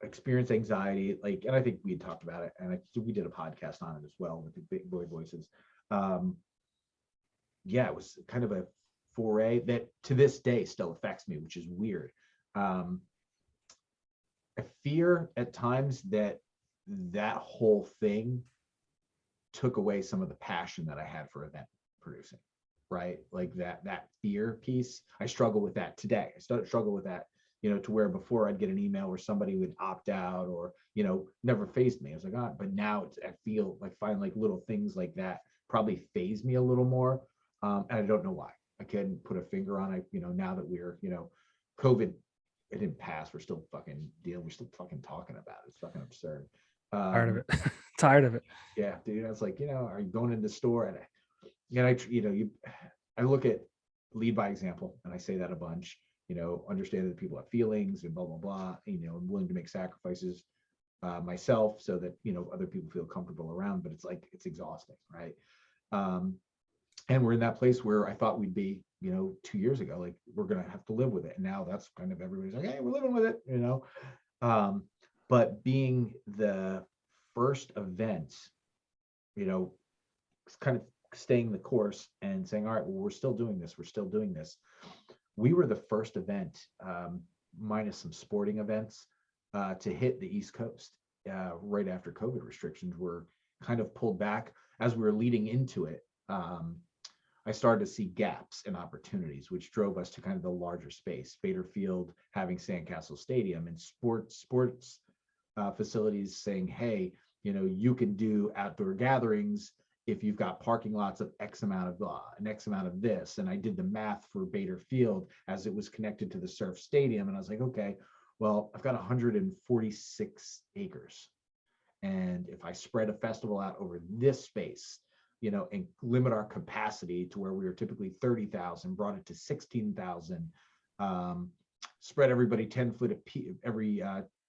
experienced anxiety, and I think we had talked about it, and we did a podcast on it as well with the Big Boy Voices. It was kind of a foray that to this day still affects me, which is weird. I fear at times that whole thing took away some of the passion that I had for event producing, right? Like that fear piece. I struggle with that today. I struggle with that, to where before I'd get an email where somebody would opt out or, never fazed me. I was like, but now I feel like find like little things like that probably faze me a little more. And I don't know why. I couldn't put a finger on it, now that we're, COVID, it didn't pass. We're still fucking dealing. We're still fucking talking about it. It's fucking absurd. Tired of it. Tired of it. Yeah, dude. It's like, are you going into the store? And I look at lead by example, and I say that a bunch. Understand that people have feelings and blah blah blah. I'm willing to make sacrifices myself so that other people feel comfortable around. But it's like it's exhausting, right? And we're in that place where I thought we'd be, 2 years ago. Like we're gonna have to live with it. And now that's kind of everybody's like, hey, we're living with it, But being the first event, kind of staying the course and saying, all right, well, we're still doing this. We're still doing this. We were the first event, minus some sporting events, to hit the East Coast right after COVID restrictions were kind of pulled back. As we were leading into it, I started to see gaps in opportunities, which drove us to kind of the larger space. Bader Field having Sandcastle Stadium, and sports facilities saying, hey, you can do outdoor gatherings if you've got parking lots of X amount of an X amount of this. And I did the math for Bader Field as it was connected to the Surf Stadium. And I was like, okay, well, I've got 146 acres. And if I spread a festival out over this space, and limit our capacity to where we were typically 30,000, brought it to 16,000, spread everybody 10 foot every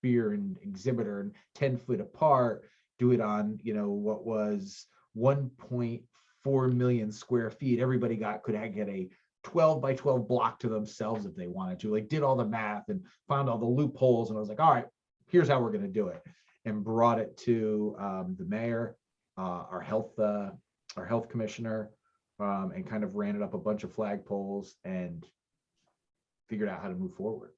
beer and exhibitor and 10 foot apart, do it on, what was 1.4 million square feet. Everybody could get a 12 by 12 block to themselves if they wanted to, like did all the math and found all the loopholes. And I was like, all right, here's how we're going to do it. And brought it to the mayor, our health commissioner, and kind of ran it up a bunch of flagpoles and figured out how to move forward.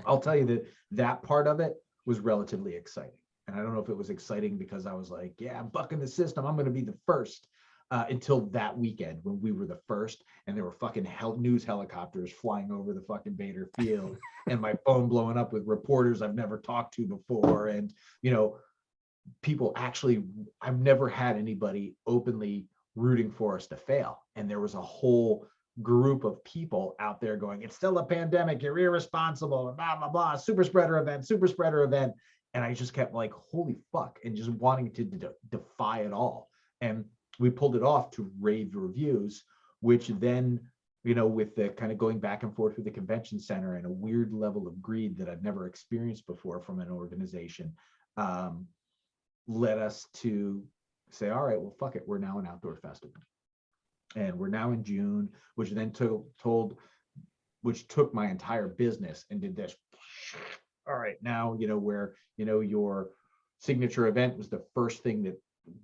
I'll tell you that part of it was relatively exciting. And I don't know if it was exciting because I was like, yeah, I'm bucking the system. I'm going to be the first, until that weekend when we were the first and there were fucking news helicopters flying over the fucking Bader Field and my phone blowing up with reporters I've never talked to before. And, people actually, I've never had anybody openly rooting for us to fail. And there was a whole group of people out there going, it's still a pandemic, you're irresponsible, blah, blah, blah, super spreader event. And I just kept like, holy fuck, and just wanting to defy it all. And we pulled it off to rave reviews, which then, with the kind of going back and forth with the convention center and a weird level of greed that I've never experienced before from an organization, led us to say, all right, well, fuck it. We're now an outdoor festival. And we're now in June, which then took my entire business and did this. All right, now, where, your signature event was the first thing that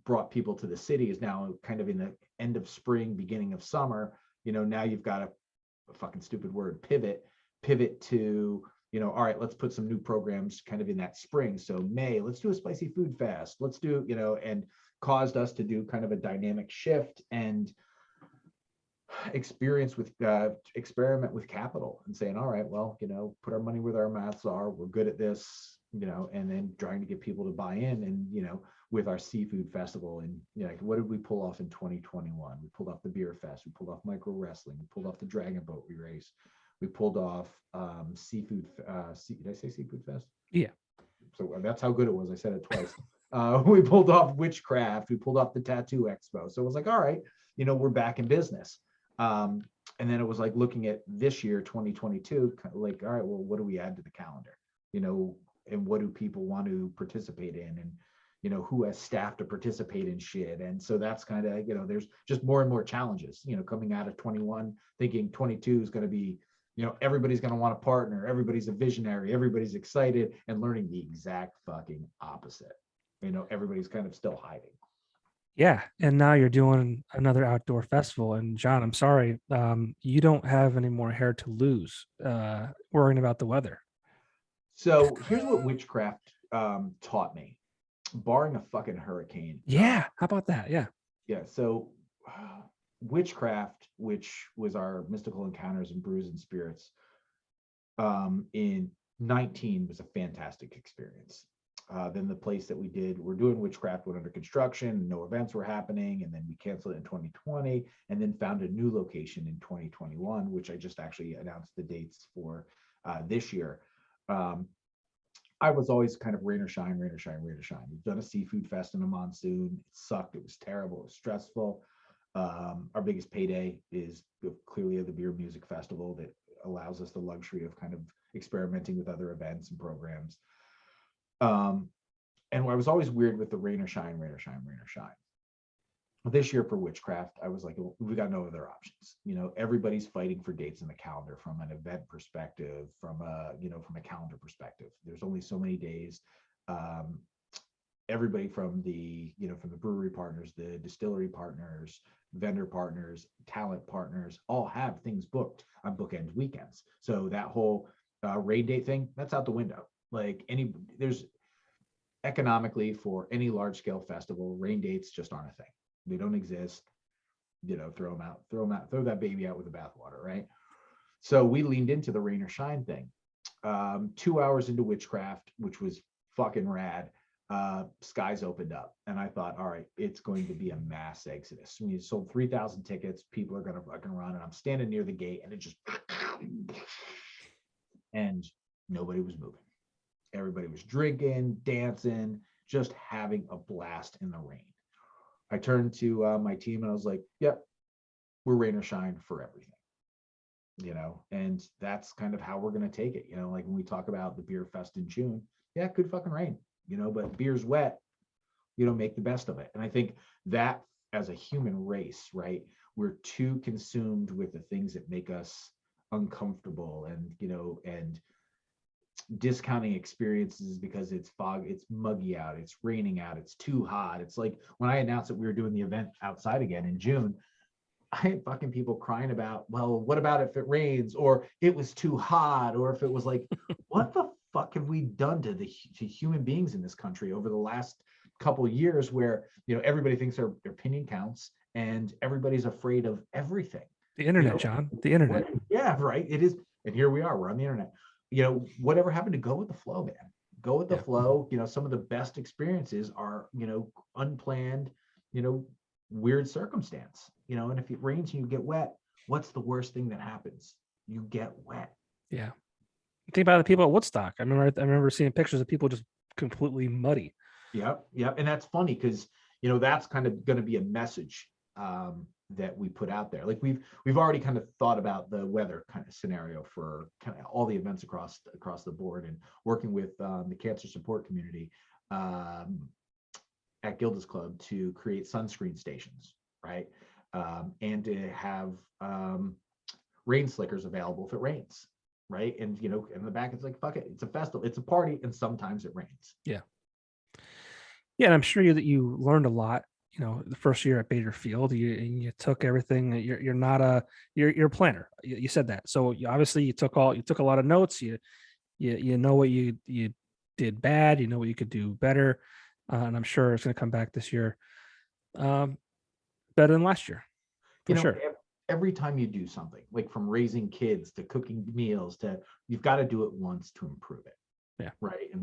brought people to the city is now kind of in the end of spring, beginning of summer. Now you've got a fucking stupid word, pivot to, all right, let's put some new programs kind of in that spring. So May, let's do a spicy food fest. Let's do, and caused us to do kind of a dynamic shift and experiment with capital and saying, all right, well, put our money where our mouths are. We're good at this, and then trying to get people to buy in. And, with our seafood festival and, what did we pull off in 2021? We pulled off the beer fest. We pulled off micro wrestling. We pulled off the dragon boat race. We pulled off seafood. Did I say seafood fest? Yeah. So that's how good it was. I said it twice. We pulled off witchcraft. We pulled off the tattoo expo. So it was like, all right, we're back in business. And then it was like looking at this year, 2022, like, all right, well, what do we add to the calendar? And what do people want to participate in? And, who has staff to participate in shit. And so that's kind of, there's just more and more challenges, coming out of 21, thinking 22 is going to be, everybody's going to want to partner. Everybody's a visionary. Everybody's excited, and learning the exact fucking opposite. Everybody's kind of still hiding. Yeah. And now you're doing another outdoor festival. And John, I'm sorry, you don't have any more hair to lose worrying about the weather. So here's what witchcraft taught me, barring a fucking hurricane. Yeah. How about that? Yeah. Yeah. So witchcraft, which was our mystical encounters and brews and spirits, in 19 was a fantastic experience. Then the place that we're doing witchcraft went under construction, no events were happening, and then we canceled it in 2020, and then found a new location in 2021, which I just actually announced the dates for this year. I was always kind of rain or shine, rain or shine, rain or shine. We've done a seafood fest in a monsoon. It sucked. It was terrible. It was stressful. Our biggest payday is clearly the beer music festival that allows us the luxury of kind of experimenting with other events and programs. And I was always weird with the rain or shine, rain or shine, rain or shine. This year for witchcraft, I was like, well, we got no other options. Everybody's fighting for dates in the calendar from an event perspective, from a calendar perspective. There's only so many days. Everybody from the brewery partners, the distillery partners, vendor partners, talent partners, all have things booked on bookend weekends. So that whole rain date thing, that's out the window. Like there's economically for any large scale festival, rain dates just aren't a thing. They don't exist. Throw that baby out with the bathwater, right? So we leaned into the rain or shine thing. 2 hours into witchcraft, which was fucking rad. skies opened up, and I thought, all right, it's going to be a mass exodus. We sold 3,000 tickets. People are going to fucking run, and I'm standing near the gate, and it just, and nobody was moving. Everybody was drinking, dancing, just having a blast in the rain. I turned to my team and I was like, yep, we're rain or shine for everything, and that's kind of how we're going to take it. Like when we talk about the beer fest in June, yeah, it could fucking rain, but beer's wet, make the best of it. And I think that as a human race, right, we're too consumed with the things that make us uncomfortable and discounting experiences because it's fog, it's muggy out, it's raining out, it's too hot. It's like when I announced that we were doing the event outside again in June, I had fucking people crying about, well, what about if it rains, or it was too hot, or if it was like, what the fuck have we done to human beings in this country over the last couple of years, where everybody thinks their opinion counts and everybody's afraid of everything. The internet, John, the internet. Yeah, right. It is, and here we are. We're on the internet. Whatever happened to go with the flow, man? Go with the flow. Some of the best experiences are unplanned, weird circumstance. And if it rains and you get wet, what's the worst thing that happens? You get wet. Yeah. Think about the people at Woodstock. I remember seeing pictures of people just completely muddy. Yep. And that's funny because that's kind of going to be a message that we put out there. Like we've already kind of thought about the weather kind of scenario for kind of all the events across the board, and working with the cancer support community at Gilda's Club to create sunscreen stations, right? And to have rain slickers available if it rains, right? And in the back it's like, fuck it, it's a festival, it's a party, and sometimes it rains. Yeah, and I'm sure that you learned a lot. The first year at Bader Field, you took everything. You're not you're a planner. You said that, so obviously you took a lot of notes. You know what you did bad. You know what you could do better, and I'm sure it's going to come back this year better than last year. For sure. Every time you do something, like from raising kids to cooking meals you've got to do it once to improve it. Yeah. Right. And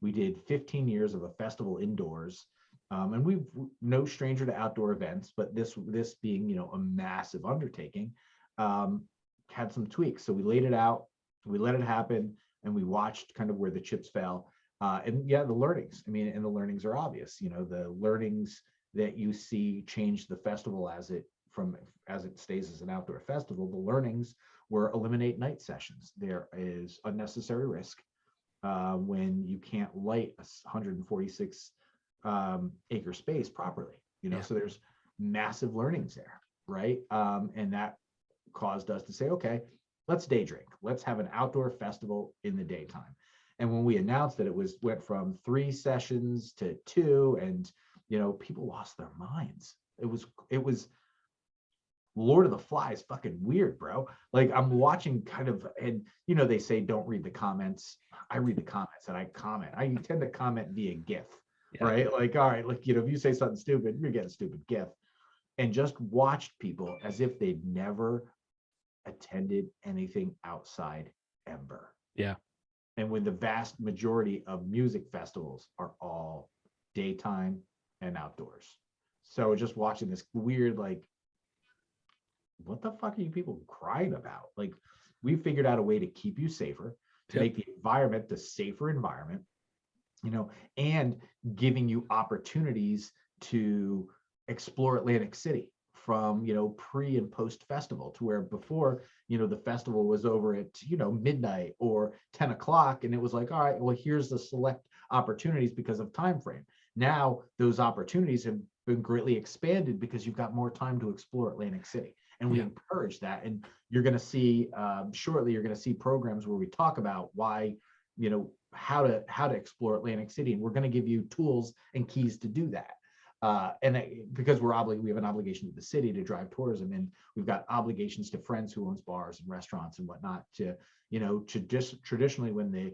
we did 15 years of a festival indoors. And we've no stranger to outdoor events, but this being, a massive undertaking, had some tweaks. So we laid it out, we let it happen, and we watched kind of where the chips fell. And yeah, the learnings, and the learnings are obvious. The learnings that you see change the festival as it stays as an outdoor festival. The learnings were eliminate night sessions. There is unnecessary risk when you can't light a 146 acre space properly, so there's massive learnings there, right? And that caused us to say, okay, let's day drink, let's have an outdoor festival in the daytime. And when we announced that it went from 3 sessions to 2, and people lost their minds. It was Lord of the Flies fucking weird, bro. Like I'm watching kind of, and they say don't read the comments. I read the comments and I comment. I tend to comment via GIF. Yeah. Right? Like, all right, like, if you say something stupid, you're getting a stupid GIF. And just watched people as if they'd never attended anything outside ever. Yeah. And when the vast majority of music festivals are all daytime and outdoors. So just watching this weird, like, what the fuck are you people crying about? Like, we figured out a way to keep you safer, to make the environment the safer environment, and giving you opportunities to explore Atlantic City from, pre and post festival, to where before, the festival was over at, midnight or 10 o'clock. And it was like, all right, well, here's the select opportunities because of time frame. Now those opportunities have been greatly expanded because you've got more time to explore Atlantic City. And we encourage that. And you're going to see shortly, you're going to see programs where we talk about why, how to explore Atlantic City. And we're going to give you tools and keys to do that. Because we have an obligation to the city to drive tourism, and we've got obligations to friends who owns bars and restaurants and whatnot to just traditionally when the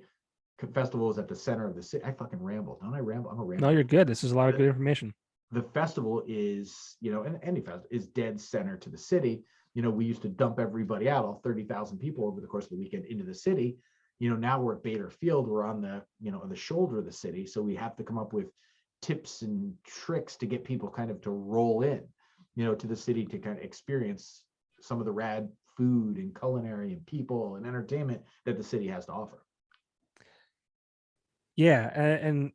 festival is at the center of the city. I fucking ramble. Don't I ramble? I'm a ramble. No, you're good. This is a lot of good information. The festival is, and any festival is dead center to the city. We used to dump everybody out, all 30,000 people over the course of the weekend into the city. now we're at Bader Field, we're on the, the shoulder of the city. So we have to come up with tips and tricks to get people kind of to roll in, to the city to kind of experience some of the rad food and culinary and people and entertainment that the city has to offer. Yeah. And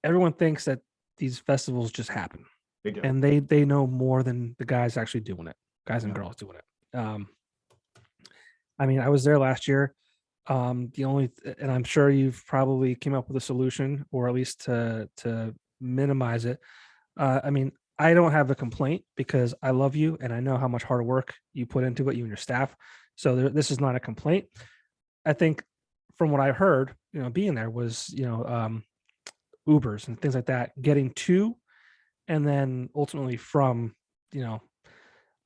everyone thinks that these festivals just happen. They do. And they know more than the guys actually doing it, guys and Yeah. girls doing it. I mean, I was there last year. And I'm sure you've probably came up with a solution, or at least to minimize it. I mean, I don't have a complaint because I love you and I know how much hard work you put into it, you and your staff. So this is not a complaint. I think from what I heard, being there was, Ubers and things like that, getting to, and then ultimately from, when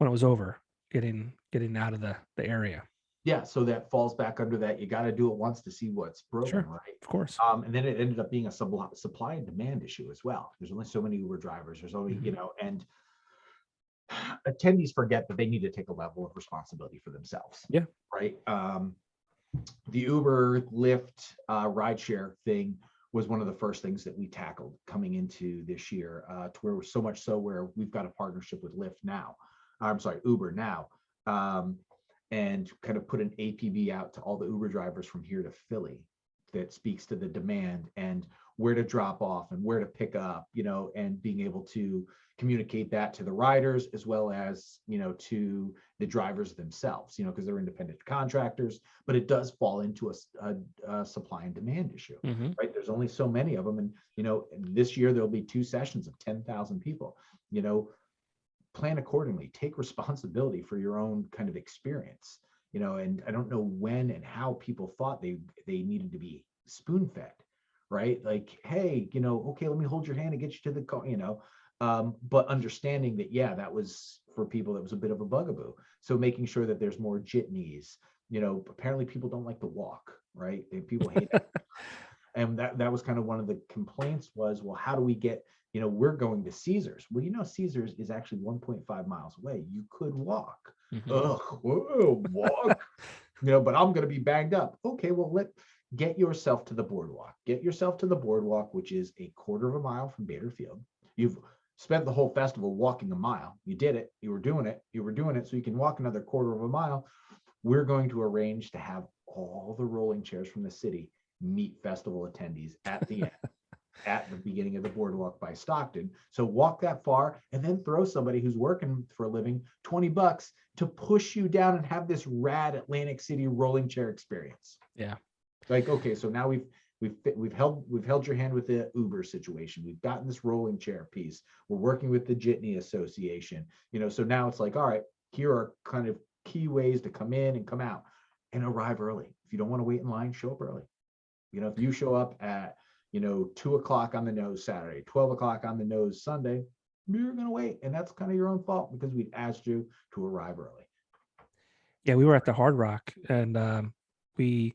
it was over, getting out of the area. Yeah, so that falls back under that. You got to do it once to see what's broken, Sure, right? of course. And then it ended up being a supply and demand issue as well. There's only so many Uber drivers. There's only, and attendees forget that they need to take a level of responsibility for themselves. Yeah. Right. The Uber, Lyft, rideshare thing was one of the first things that we tackled coming into this year, to where so much so where we've got a partnership with Lyft now. I'm sorry, Uber now. And kind of put an APB out to all the Uber drivers from here to Philly that speaks to the demand and where to drop off and where to pick up, and being able to communicate that to the riders as well as, to the drivers themselves, because they're independent contractors, but it does fall into a supply and demand issue, right? There's only so many of them. And, this year there'll be 2 sessions of 10,000 people, plan accordingly, take responsibility for your own kind of experience, and I don't know when and how people thought they needed to be spoon fed, right? Like, hey, okay, let me hold your hand and get you to the car, but understanding that, yeah, that was for people, that was a bit of a bugaboo. So making sure that there's more jitneys, apparently people don't like to walk, right? People hate that. And that was kind of one of the complaints was, well, how do we get, we're going to Caesars. Well, Caesars is actually 1.5 miles away. You could walk. Ugh, whoa, walk. But I'm going to be banged up. Okay, well, get yourself to the boardwalk. Get yourself to the boardwalk, which is a quarter of a mile from Bader Field. You've spent the whole festival walking a mile. You did it. You were doing it. So you can walk another quarter of a mile. We're going to arrange to have all the rolling chairs from the city meet festival attendees at the end, at the beginning of the boardwalk by Stockton. So walk that far and then throw somebody who's working for a living $20 to push you down and have this rad Atlantic City rolling chair experience. Yeah. Like, okay, so now we've held your hand with the Uber situation. We've gotten this rolling chair piece. We're working with the Jitney Association. So now it's like, all right, here are kind of key ways to come in and come out and arrive early. If you don't want to wait in line, show up early. If you show up at 2:00 on the nose Saturday, 12:00 on the nose Sunday, you're going to wait. And that's kind of your own fault because we've asked you to arrive early. Yeah, we were at the Hard Rock and we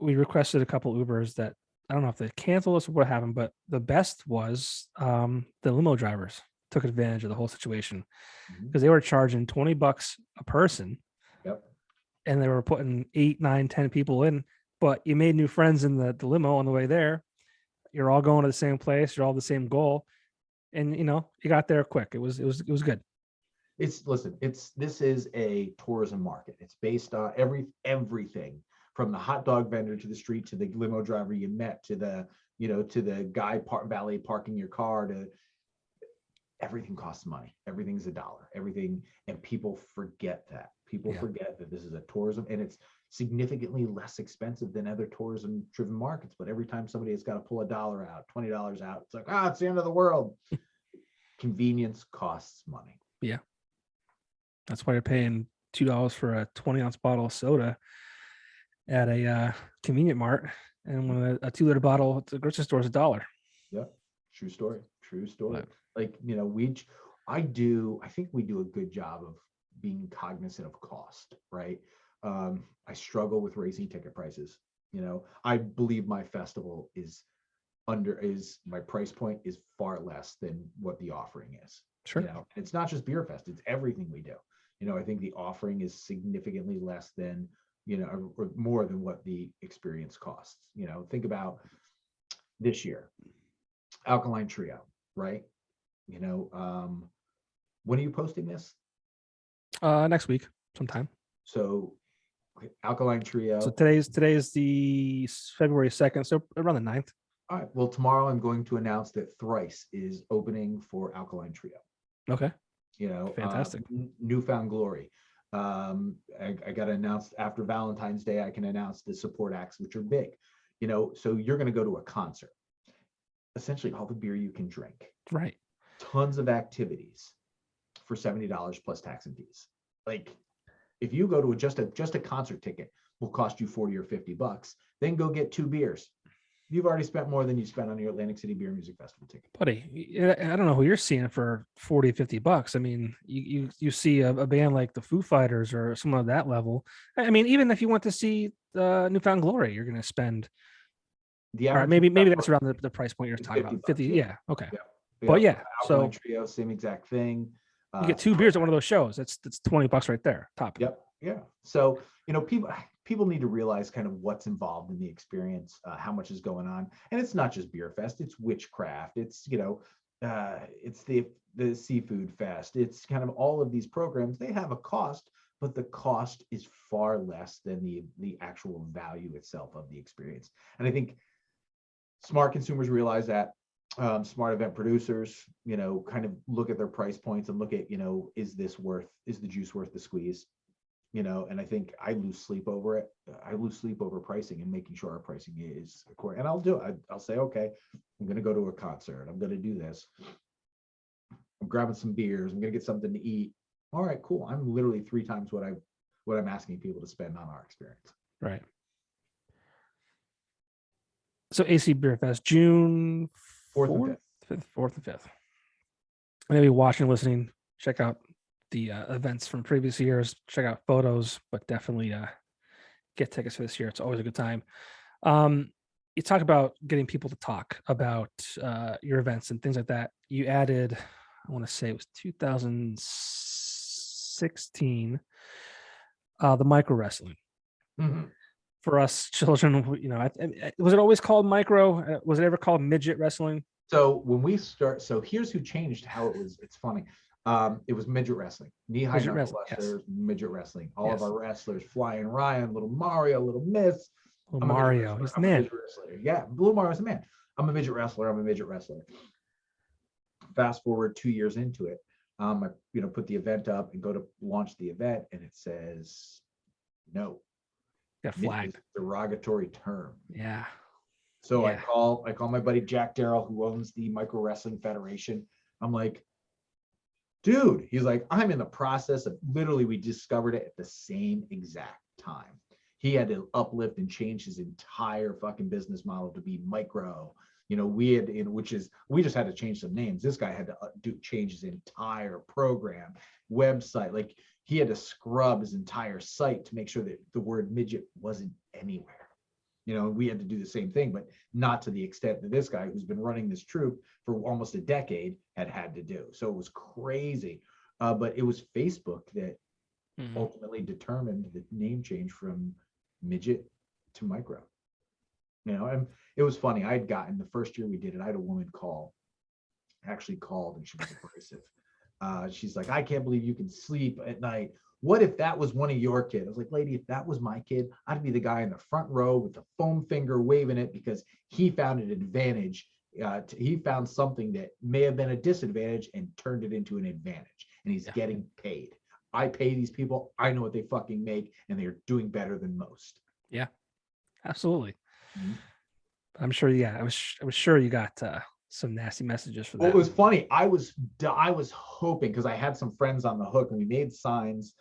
requested a couple Ubers that I don't know if they canceled us or what happened, but the best was the limo drivers took advantage of the whole situation because they were charging $20 a person. Yep. And they were putting 8, 9, 10 people in, but you made new friends in the limo on the way there. You're all going to the same place. You're all the same goal. And, you got there quick. It was good. This is a tourism market. It's based on everything from the hot dog vendor to the street, to the limo driver you met, to the, to the guy valet parking your car, to everything costs money. Everything's $1. Everything. And people forget that. People forget that this is a tourism and it's significantly less expensive than other tourism driven markets. But every time somebody has got to pull $1 out, $20 out, it's like, it's the end of the world. Convenience costs money. Yeah. That's why you're paying $2 for a 20-ounce bottle of soda at a convenient mart. And when a 2-liter bottle at the grocery store is $1. Yep. True story. Right. Like, I think we do a good job of being cognizant of cost, right? I struggle with raising ticket prices. I believe my festival my price point is far less than what the offering is. Sure. It's not just Beer Fest, it's everything we do. I think the offering is significantly less than, or more than what the experience costs. Think about this year, Alkaline Trio, right? When are you posting this? Next week sometime. So Alkaline Trio. So today's the February 2nd, so around the 9th. All right. Well, tomorrow I'm going to announce that Thrice is opening for Alkaline Trio. Okay. Fantastic. Newfound Glory. I got announced after Valentine's Day. I can announce the support acts, which are big. So you're going to go to a concert. Essentially, all the beer you can drink. Right. Tons of activities for $70 plus tax and fees. Like, if you go to just a concert ticket will cost you $40 or $50, then go get 2 beers. You've already spent more than you spent on your Atlantic City Beer Music Festival ticket. Buddy, I don't know who you're seeing it for $40, $50. I mean, you see a band like the Foo Fighters or someone of that level. I mean, even if you want to see Newfound Glory, you're going to spend. All right, maybe that's around the price point you're talking about. 50, yeah. Okay. Yeah. But yeah, so Trio, same exact thing. You get 2 beers at one of those shows. That's $20 right there. Top. Yep. Yeah. So, people need to realize kind of what's involved in the experience, how much is going on. And it's not just beer fest, it's witchcraft. It's, it's the seafood fest. It's kind of all of these programs. They have a cost, but the cost is far less than the actual value itself of the experience. And I think smart consumers realize that. Smart event producers, kind of look at their price points and look at, is the juice worth the squeeze? And I think I lose sleep over it. I lose sleep over pricing and making sure our pricing is according. And I'll do it. I'll say, okay, I'm going to go to a concert. I'm going to do this. I'm grabbing some beers. I'm going to get something to eat. All right, cool. I'm literally 3 times what I'm asking people to spend on our experience. Right. So AC Beer Fest, June 4th and 5th. 4th and 5th. Maybe watching, listening, check out the events from previous years, check out photos, but definitely get tickets for this year. It's always a good time. You talk about getting people to talk about your events and things like that. You added, I want to say it was 2016, the micro wrestling. Mm-hmm. For us children, was it always called micro? Was it ever called midget wrestling? So when we start, here's who changed how it was. It's funny. It was midget wrestling, knee-high knuckle wrestlers, yes. Midget wrestling. All of our wrestlers, Flying Ryan, Little Mario, Little Miss. Little Mario, he's the man. Yeah, Little Mario's the man. I'm a midget wrestler. Fast forward 2 years into it, I put the event up and go to launch the event, and it says no. Got flagged. Derogatory term. Yeah. So yeah. I call my buddy Jack Darrell, who owns the Micro Wrestling Federation. I'm like, dude, he's like, I'm in the process of, literally, we discovered it at the same exact time. He had to uplift and change his entire fucking business model to be micro. We just had to change some names. This guy had to change his entire program, website. Like, he had to scrub his entire site to make sure that the word midget wasn't anywhere. We had to do the same thing, but not to the extent that this guy, who's been running this troop for almost a decade, had to do. So it was crazy. But it was Facebook that ultimately determined the name change from midget to micro. And it was funny. I had gotten, the first year we did it, I had a woman actually called, and she was abrasive. She's like, I can't believe you can sleep at night. What if that was one of your kids? I was like, lady, if that was my kid, I'd be the guy in the front row with the foam finger waving it because he found an advantage. He found something that may have been a disadvantage and turned it into an advantage. And he's getting paid. I pay these people. I know what they fucking make, and they're doing better than most. Yeah, absolutely. Mm-hmm. I'm sure. Yeah, I was sure you got some nasty messages for that. Well, it was funny. I was hoping, because I had some friends on the hook and we made signs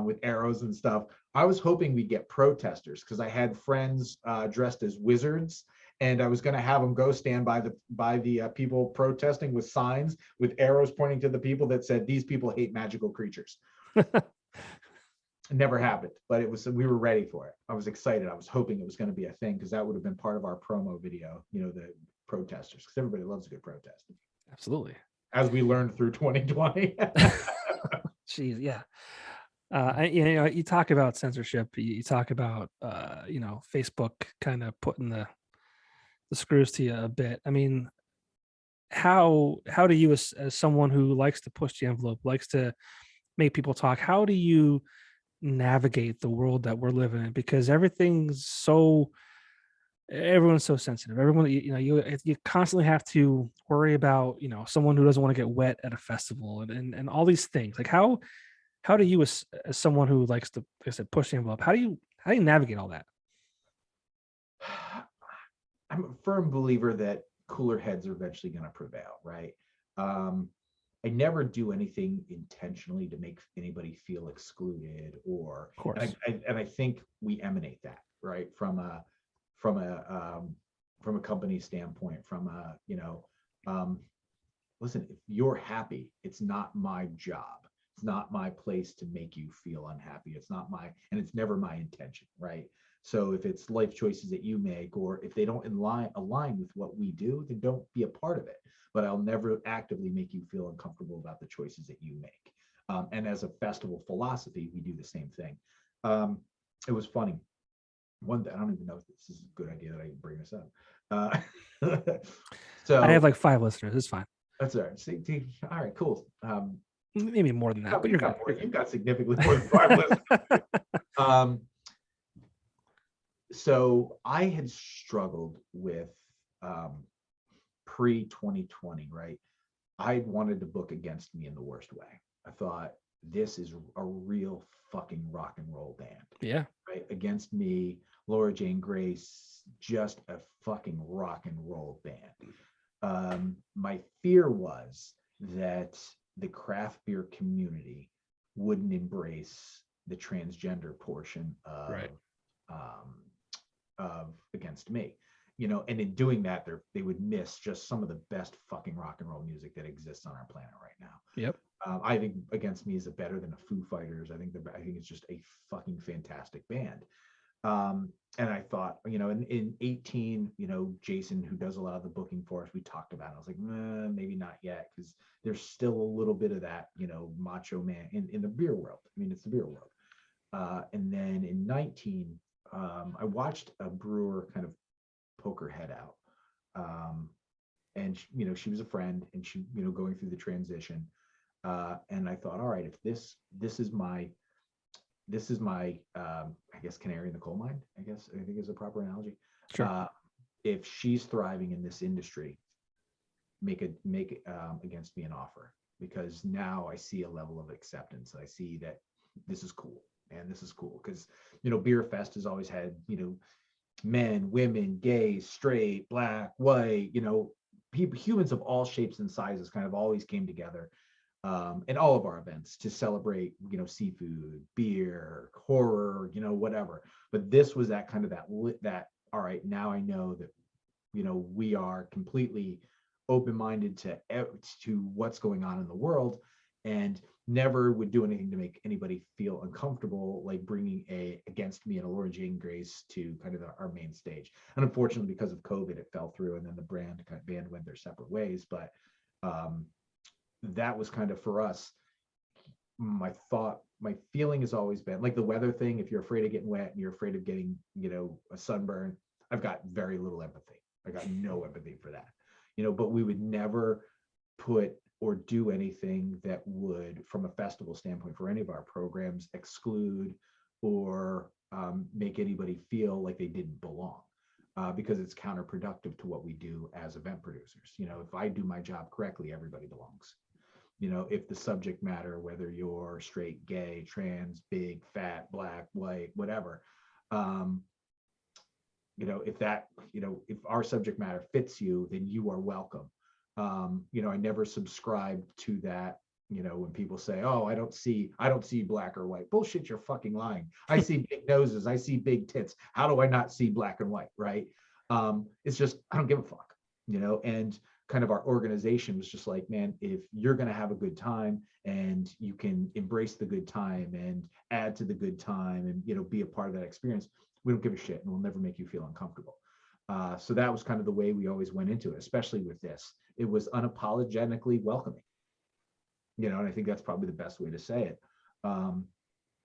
with arrows and stuff. I was hoping we'd get protesters, because I had friends dressed as wizards, and I was going to have them go stand by the people protesting with signs with arrows pointing to the people that said, "These people hate magical creatures." It never happened, but we were ready for it. I was excited. I was hoping it was going to be a thing, because that would have been part of our promo video, the protesters, because everybody loves a good protest. Absolutely. As we learned through 2020. Jeez, yeah. You talk about censorship. You talk about Facebook kind of putting the screws to you a bit. I mean, how do you, as someone who likes to push the envelope, likes to make people talk, how do you navigate the world that we're living in? Because everyone's so sensitive. Everyone, you constantly have to worry about someone who doesn't want to get wet at a festival, and all these things. Like how do you, as someone who likes to, like I said, push the envelope, how do you navigate all that? I'm a firm believer that cooler heads are eventually going to prevail, right? Um, I never do anything intentionally to make anybody feel excluded, or Of course. and I think we emanate that, right, from a from a company standpoint, from a um, listen, if you're happy, it's not my job. It's not my place to make you feel unhappy. It's not my, and it's never my intention, right? So if it's life choices that you make, or if they don't align with what we do, then don't be a part of it. But I'll never actively make you feel uncomfortable about the choices that you make. And as a festival philosophy, we do the same thing. It was funny. I don't even know if this is a good idea that I bring this up. I have So like 5 listeners. It's fine. that's all right. See, all right, cool. Maybe more than that, but you're good. You've got significantly more than 5 listeners. Um, so I had struggled with pre 2020, right? I wanted to book Against Me in the worst way. I thought this is a real fucking rock and roll band, Yeah. right? Against Me, Laura Jane Grace, just a fucking rock and roll band. My fear was that the craft beer community wouldn't embrace the transgender portion um, of Against Me, and in doing that, they would miss just some of the best fucking rock and roll music that exists on our planet right now. Yep. I think Against Me is better than a Foo Fighters. I think it's just a fucking fantastic band. And I thought, in 18, Jason, who does a lot of the booking for us, we talked about it. I was like, maybe not yet, because there's still a little bit of that, macho man in the beer world. I mean, it's the beer world. And then in 19, I watched a brewer kind of poke her head out. And she was a friend, and she, going through the transition. And I thought, all right, if this is my I guess canary in the coal mine, I think is a proper analogy. Sure. If she's thriving in this industry, make Against Me an offer, because now I see a level of acceptance. I see that this is cool, and this is cool because Beer Fest has always had men, women, gay, straight, black, white, people, humans of all shapes and sizes kind of always came together in all of our events to celebrate, seafood, beer, horror, whatever. But this was that kind of that, all right, now I know that, we are completely open-minded to what's going on in the world, and never would do anything to make anybody feel uncomfortable, like bringing Against Me and a Laura Jane Grace to kind of our main stage. And unfortunately, because of COVID, it fell through, and then the band went their separate ways. But that was kind of, for us, my feeling has always been like the weather thing. If you're afraid of getting wet and you're afraid of getting, a sunburn, I've got very little empathy. I got no empathy for that, but we would never put or do anything that would, from a festival standpoint, for any of our programs, exclude or make anybody feel like they didn't belong, because it's counterproductive to what we do as event producers. If I do my job correctly, everybody belongs. If the subject matter, whether you're straight, gay, trans, big, fat, black, white, whatever, if our subject matter fits you, then you are welcome. I never subscribed to that. When people say, "Oh, I don't see black or white," bullshit. You're fucking lying. I see big noses. I see big tits. How do I not see black and white? Right? It's just, I don't give a fuck. And kind of our organization was just like, man, if you're going to have a good time and you can embrace the good time and add to the good time and, be a part of that experience, we don't give a shit, and we'll never make you feel uncomfortable. So that was kind of the way we always went into it, especially with this. It was unapologetically welcoming, and I think that's probably the best way to say it.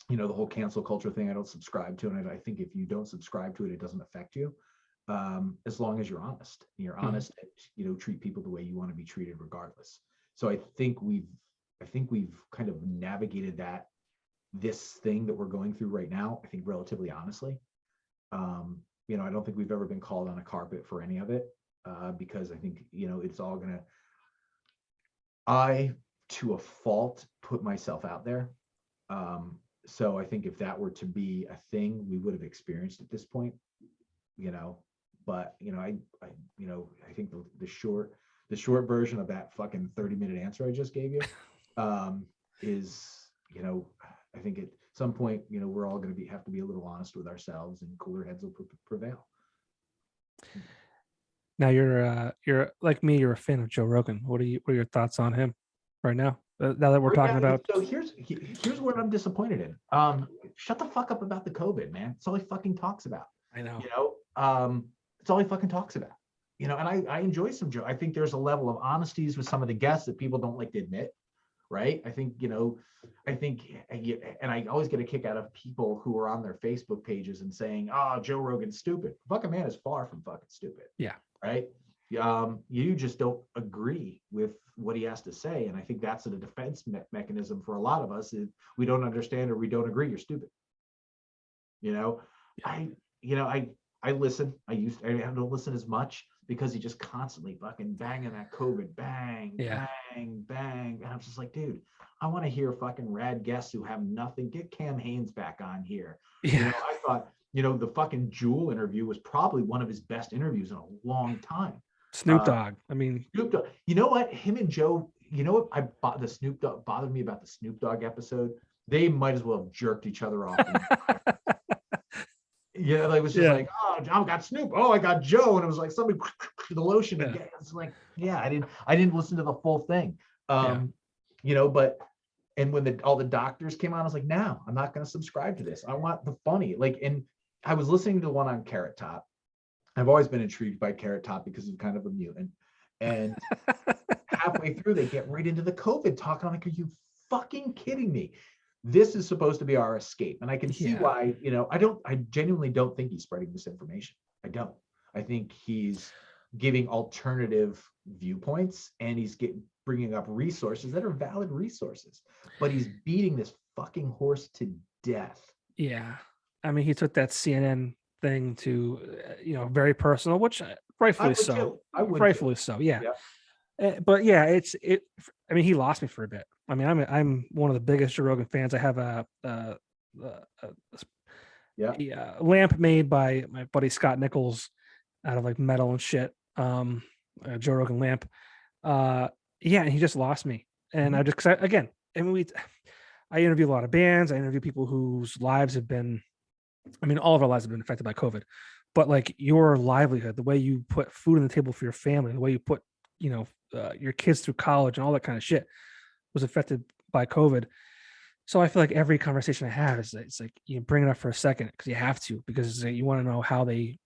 the whole cancel culture thing, I don't subscribe to, and I think if you don't subscribe to it, it doesn't affect you. As long as you're honest, treat people the way you want to be treated regardless. So I think we've kind of navigated this thing that we're going through right now, I think relatively honestly. I don't think we've ever been called on a carpet for any of it, because I think, it's all gonna, I, to a fault, put myself out there. So I think if that were to be a thing, we would have experienced at this point, but I think the short version of that fucking 30-minute answer I just gave you, is, I think at some point, we're all going to have to be a little honest with ourselves, and cooler heads will prevail. Now you're like me, you're a fan of Joe Rogan. What are your thoughts on him right now? Now that we're talking about, so here's what I'm disappointed in. Shut the fuck up about the COVID, man. It's all he fucking talks about. I know. It's all he fucking talks about. And I enjoy some Joe. I think there's a level of honesties with some of the guests that people don't like to admit, right? I think, and I always get a kick out of people who are on their Facebook pages and saying, "Oh, Joe Rogan's stupid." Fucking man is far from fucking stupid. Yeah. Right. You just don't agree with what he has to say, and I think that's a defense mechanism for a lot of us. If we don't understand or we don't agree, you're stupid. I listen. I don't listen as much because he just constantly fucking banging that COVID, bang, bang, bang, and I'm just like, dude, I want to hear fucking rad guests who have nothing. Get Cam Haines back on here. Yeah. I thought, the fucking Jewel interview was probably one of his best interviews in a long time. Snoop Dogg. I mean, Snoop Dogg. You know what? Him and Joe. You know what? I bought the Snoop Dogg bothered me about the Snoop Dogg episode. They might as well have jerked each other off. Yeah, it was just like, oh, I got Snoop. Oh, I got Joe, and it was like somebody the lotion again. It's like, I didn't listen to the full thing. But and when all the doctors came on, I was like, no, I'm not going to subscribe to this. I want the funny. And I was listening to one on Carrot Top. I've always been intrigued by Carrot Top because he's kind of a mutant. And halfway through, they get right into the COVID talk. I'm like, are you fucking kidding me? This is supposed to be our escape. And I can see why, I genuinely don't think he's spreading misinformation. I don't. I think he's giving alternative viewpoints, and he's bringing up resources that are valid resources, but he's beating this fucking horse to death. Yeah. I mean, he took that CNN thing to, very personal, which rightfully so. Rightfully so. Yeah. But yeah, I mean, he lost me for a bit. I mean, I'm one of the biggest Joe Rogan fans. I have a lamp made by my buddy Scott Nichols out of like metal and shit. A Joe Rogan lamp. And he just lost me. And I just, again, I interview a lot of bands. I interview people whose lives have been, all of our lives have been affected by COVID, but like your livelihood, the way you put food on the table for your family, the way you put, your kids through college and all that kind of shit was affected by COVID. So I feel like every conversation I have is it's like you bring it up for a second because you have to, because you want to know how they,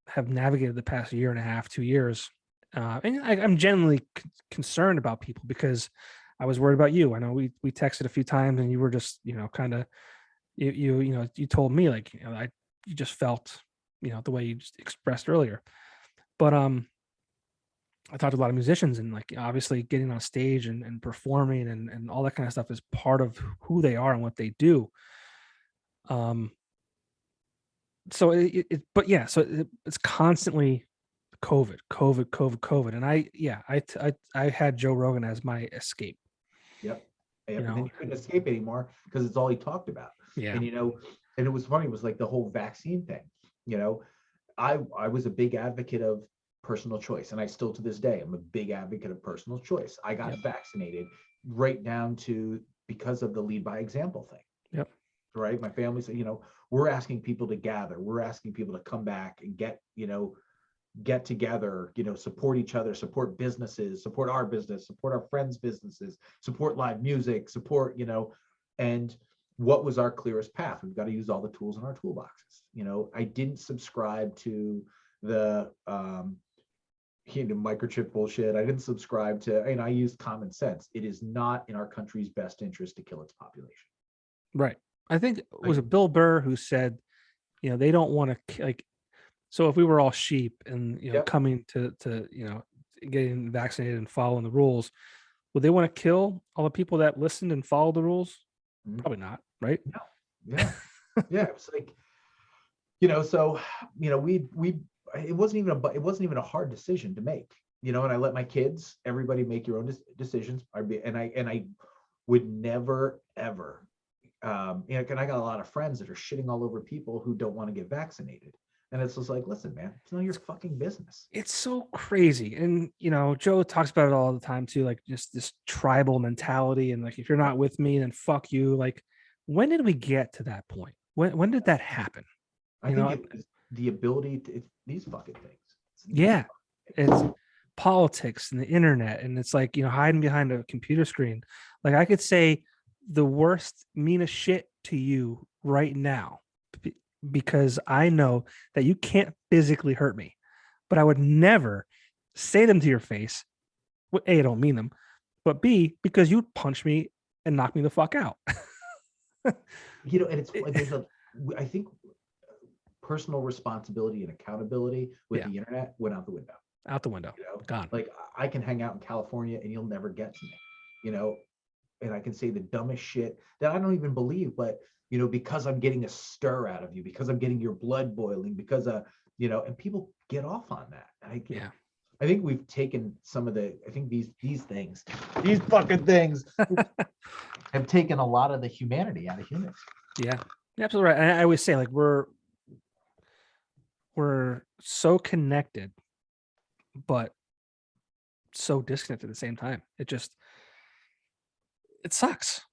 have navigated the past year and a half, 2 years. And I'm genuinely concerned about people because I was worried about you. I know we texted a few times and you were just, kind of, you told me like, you just felt, the way you just expressed earlier. But I talked to a lot of musicians, and like obviously getting on stage and performing and all that kind of stuff is part of who they are and what they do. So it's constantly COVID. And I had Joe Rogan as my escape. Yep. And then you couldn't escape anymore because it's all he talked about. Yeah. And and it was funny, it was like the whole vaccine thing. I was a big advocate of personal choice, and I still to this day I'm a big advocate of personal choice. I got vaccinated right down to because of the lead by example thing. Yep. Right. My family said, we're asking people to gather, we're asking people to come back and get together, support each other, support businesses, support our business, support our friends' businesses, support live music, support, and what was our clearest path? We've got to use all the tools in our toolboxes. I didn't subscribe to the microchip bullshit. I didn't subscribe to, I used common sense. It is not in our country's best interest to kill its population. Right. I think it was Like, a Bill Burr who said, they don't want to like. So if we were all sheep and yep. coming to getting vaccinated and following the rules, would they want to kill all the people that listened and followed the rules? Mhm. Probably not, right? No. Yeah. Yeah. It was like, so, we it wasn't even a hard decision to make, and I let my kids, everybody make your own decisions. I would never ever, and I got a lot of friends that are shitting all over people who don't want to get vaccinated. And it's just like, listen, man, it's none of your fucking business. It's so crazy. And, Joe talks about it all the time too, like just this tribal mentality. And like, if you're not with me, then fuck you. Like, when did we get to that point? When did that happen? I think it was the ability to, it's these fucking things. Yeah. It's politics and the internet. And it's like, hiding behind a computer screen. Like I could say the worst, meanest shit to you right now because I know that you can't physically hurt me, but I would never say them to your face. A, I don't mean them, but B, because you'd punch me and knock me the fuck out. And it's I think personal responsibility and accountability with the internet went out the window. Out the window. Gone. Like I can hang out in California and you'll never get to me, and I can say the dumbest shit that I don't even believe, but because I'm getting a stir out of you, because I'm getting your blood boiling, because and people get off on that. I think we've taken some of I think these fucking things have taken a lot of the humanity out of humans. Yeah, you're absolutely right. And I always say, like, we're so connected, but so disconnected at the same time. It sucks.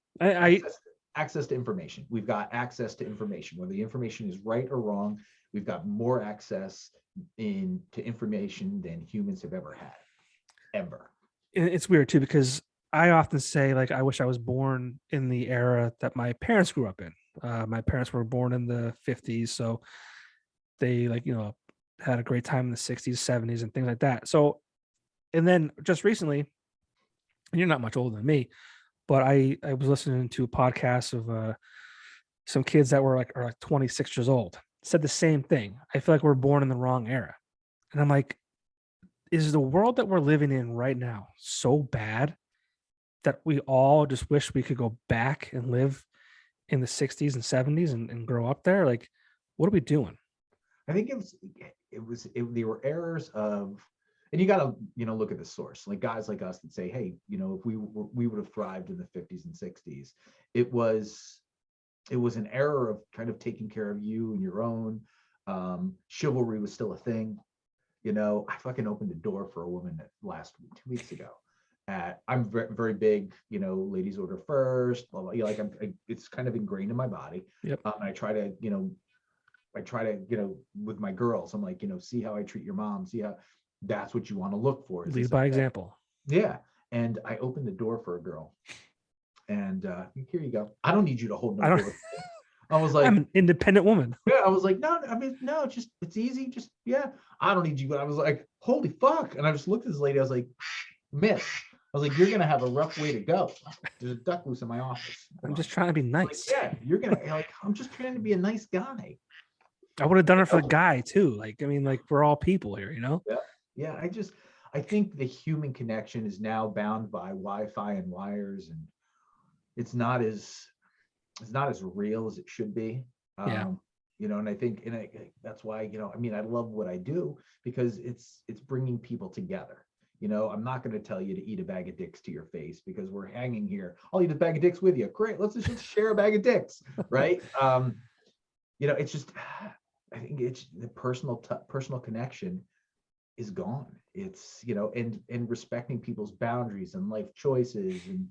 Access to information. We've got access to information. Whether the information is right or wrong, we've got more access to information than humans have ever had. Ever. It's weird too, because I often say, like, I wish I was born in the era that my parents grew up in. My parents were born in the 50s, so they had a great time in the 60s, 70s, and things like that. So, and then just recently, and you're not much older than me, but I was listening to a podcast of some kids that are like 26 years old, said the same thing. I feel like we're born in the wrong era. And I'm like, is the world that we're living in right now so bad that we all just wish we could go back and live in the 60s and 70s and grow up there? Like, what are we doing? I think there were errors of, and you got to, look at the source, like guys like us that say, hey, if we would have thrived in the 50s and 60s, it was an error of kind of taking care of you and your own. Chivalry was still a thing. I fucking opened the door for a woman last 2 weeks ago. I'm very, very big, ladies order first. Blah, blah, it's kind of ingrained in my body. Yep. I try to, with my girls, I'm like, see how I treat your mom. See how that's what you want to look for. Lead by example. Yeah. And I opened the door for a girl. And here you go. I don't need you to hold no door. I was like, I'm an independent woman. Yeah, I was like, no, just it's easy. Just I don't need you. But I was like, holy fuck. And I just looked at this lady. I was like, miss. I was like, you're gonna have a rough way to go. There's a duck loose in my office. I'm just trying to be nice. Like, you're gonna I'm just trying to be a nice guy. I would have done it for the guy too. Like, I mean, like we're all people here, Yeah. I think the human connection is now bound by Wi-Fi and wires, and it's not as real as it should be. And I think, that's why, I love what I do because it's bringing people together. I'm not going to tell you to eat a bag of dicks to your face because we're hanging here. I'll eat a bag of dicks with you. Great. Let's just share a bag of dicks. Right. It's just, I think it's the personal connection is gone. It's, and respecting people's boundaries and life choices, and,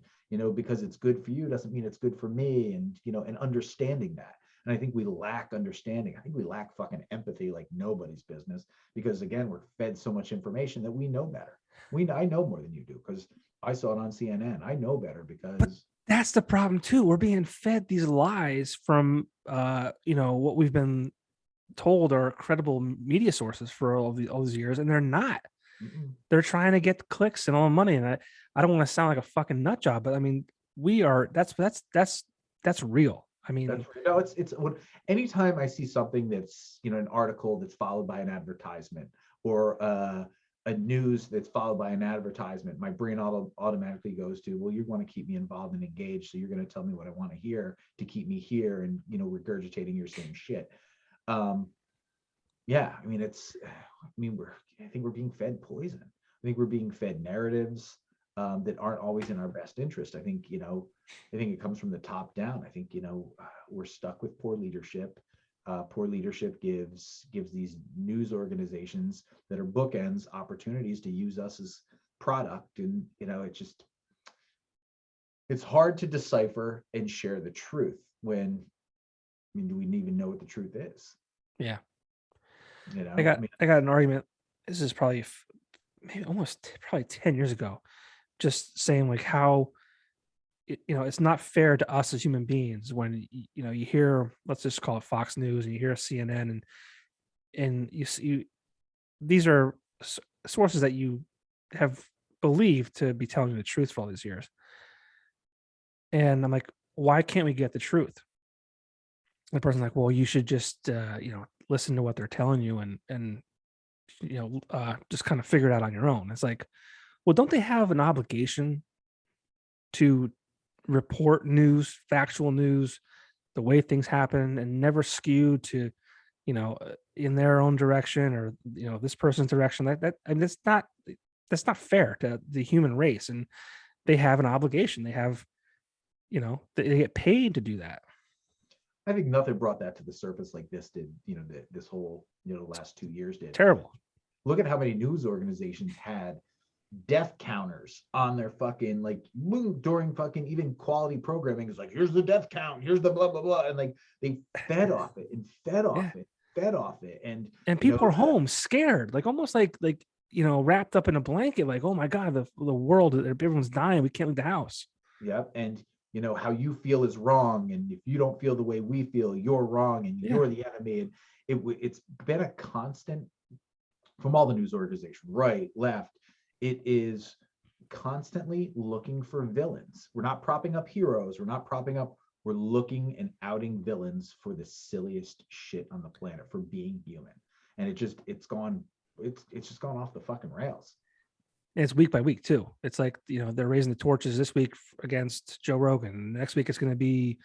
because it's good for you doesn't mean it's good for me. And, and understanding that. And I think we lack understanding. I think we lack fucking empathy like nobody's business, because again, we're fed so much information that we know better. I know more than you do because I saw it on CNN. I know better because. But that's the problem too. We're being fed these lies from, what we've been told are credible media sources for all these years, and they're not. They're trying to get clicks and all the money. And I don't want to sound like a fucking nut job, but I mean, we are. That's real. mean, no, it's what anytime I see something that's, an article that's followed by an advertisement, or a news that's followed by an advertisement, my brain automatically goes to, well, you want to keep me involved and engaged, so you're going to tell me what I want to hear to keep me here and, regurgitating your same shit. Yeah, I mean, I think we're being fed poison. I think we're being fed narratives that aren't always in our best interest. I think it comes from the top down. I think we're stuck with poor leadership. Poor leadership gives these news organizations that are bookends opportunities to use us as product, and it's hard to decipher and share the truth when, do we even know what the truth is? yeah. I got an argument. This is probably maybe probably 10 years ago, just saying like how it's not fair to us as human beings when you hear, let's just call it Fox News, and you hear CNN, and you see these are sources that you have believed to be telling you the truth for all these years, and I'm like, why can't we get the truth? And the person's like, well, you should just listen to what they're telling you, and just kind of figure it out on your own. It's like, well, don't they have an obligation to report news, factual news, the way things happen, and never skew to, in their own direction, or this person's direction? And that's not fair to the human race, and they have an obligation. They have, they get paid to do that. I think nothing brought that to the surface like this did. This whole last 2 years did. Terrible. Look at how many news organizations had death counters on their fucking, like, during fucking even quality programming. It's like, here's the death count, here's the blah blah blah, and like they fed off it and fed off it, and people are home scared, like almost like wrapped up in a blanket, like, oh my god, the world, everyone's dying, we can't leave the house. Yep. And how you feel is wrong, and if you don't feel the way we feel, you're wrong, and you're the enemy. And it's been a constant from all the news organizations, right, left. It is constantly looking for villains. We're not propping up heroes. We're looking and outing villains for the silliest shit on the planet, for being human. And it's just gone off the fucking rails. And it's week by week too. It's like, they're raising the torches this week against Joe Rogan. Next week it's going to be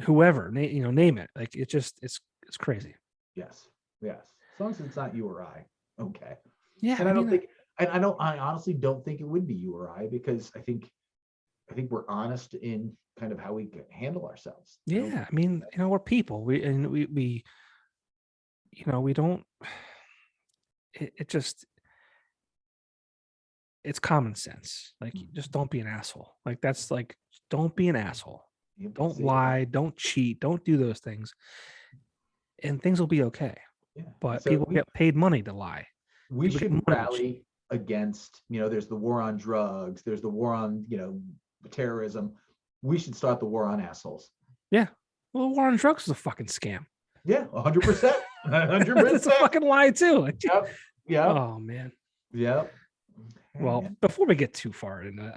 whoever, name it. Like, it's crazy. Yes. As long as it's not you or I. Okay. Yeah. And I honestly don't think it would be you or I, because I think we're honest in kind of how we handle ourselves. Yeah. We're people. We don't, it's common sense. Like, just don't be an asshole. Like, that's like, don't be an asshole. Don't lie. Don't cheat. Don't do those things. And things will be okay. Yeah. But people get paid money to lie. We should rally against, there's the war on drugs, there's the war on, terrorism. We should start the war on assholes. Yeah. Well, war on drugs is a fucking scam. Yeah, 100%. 100%. It's a fucking lie too. Like, yep. Oh man. Yep. Well, before we get too far into,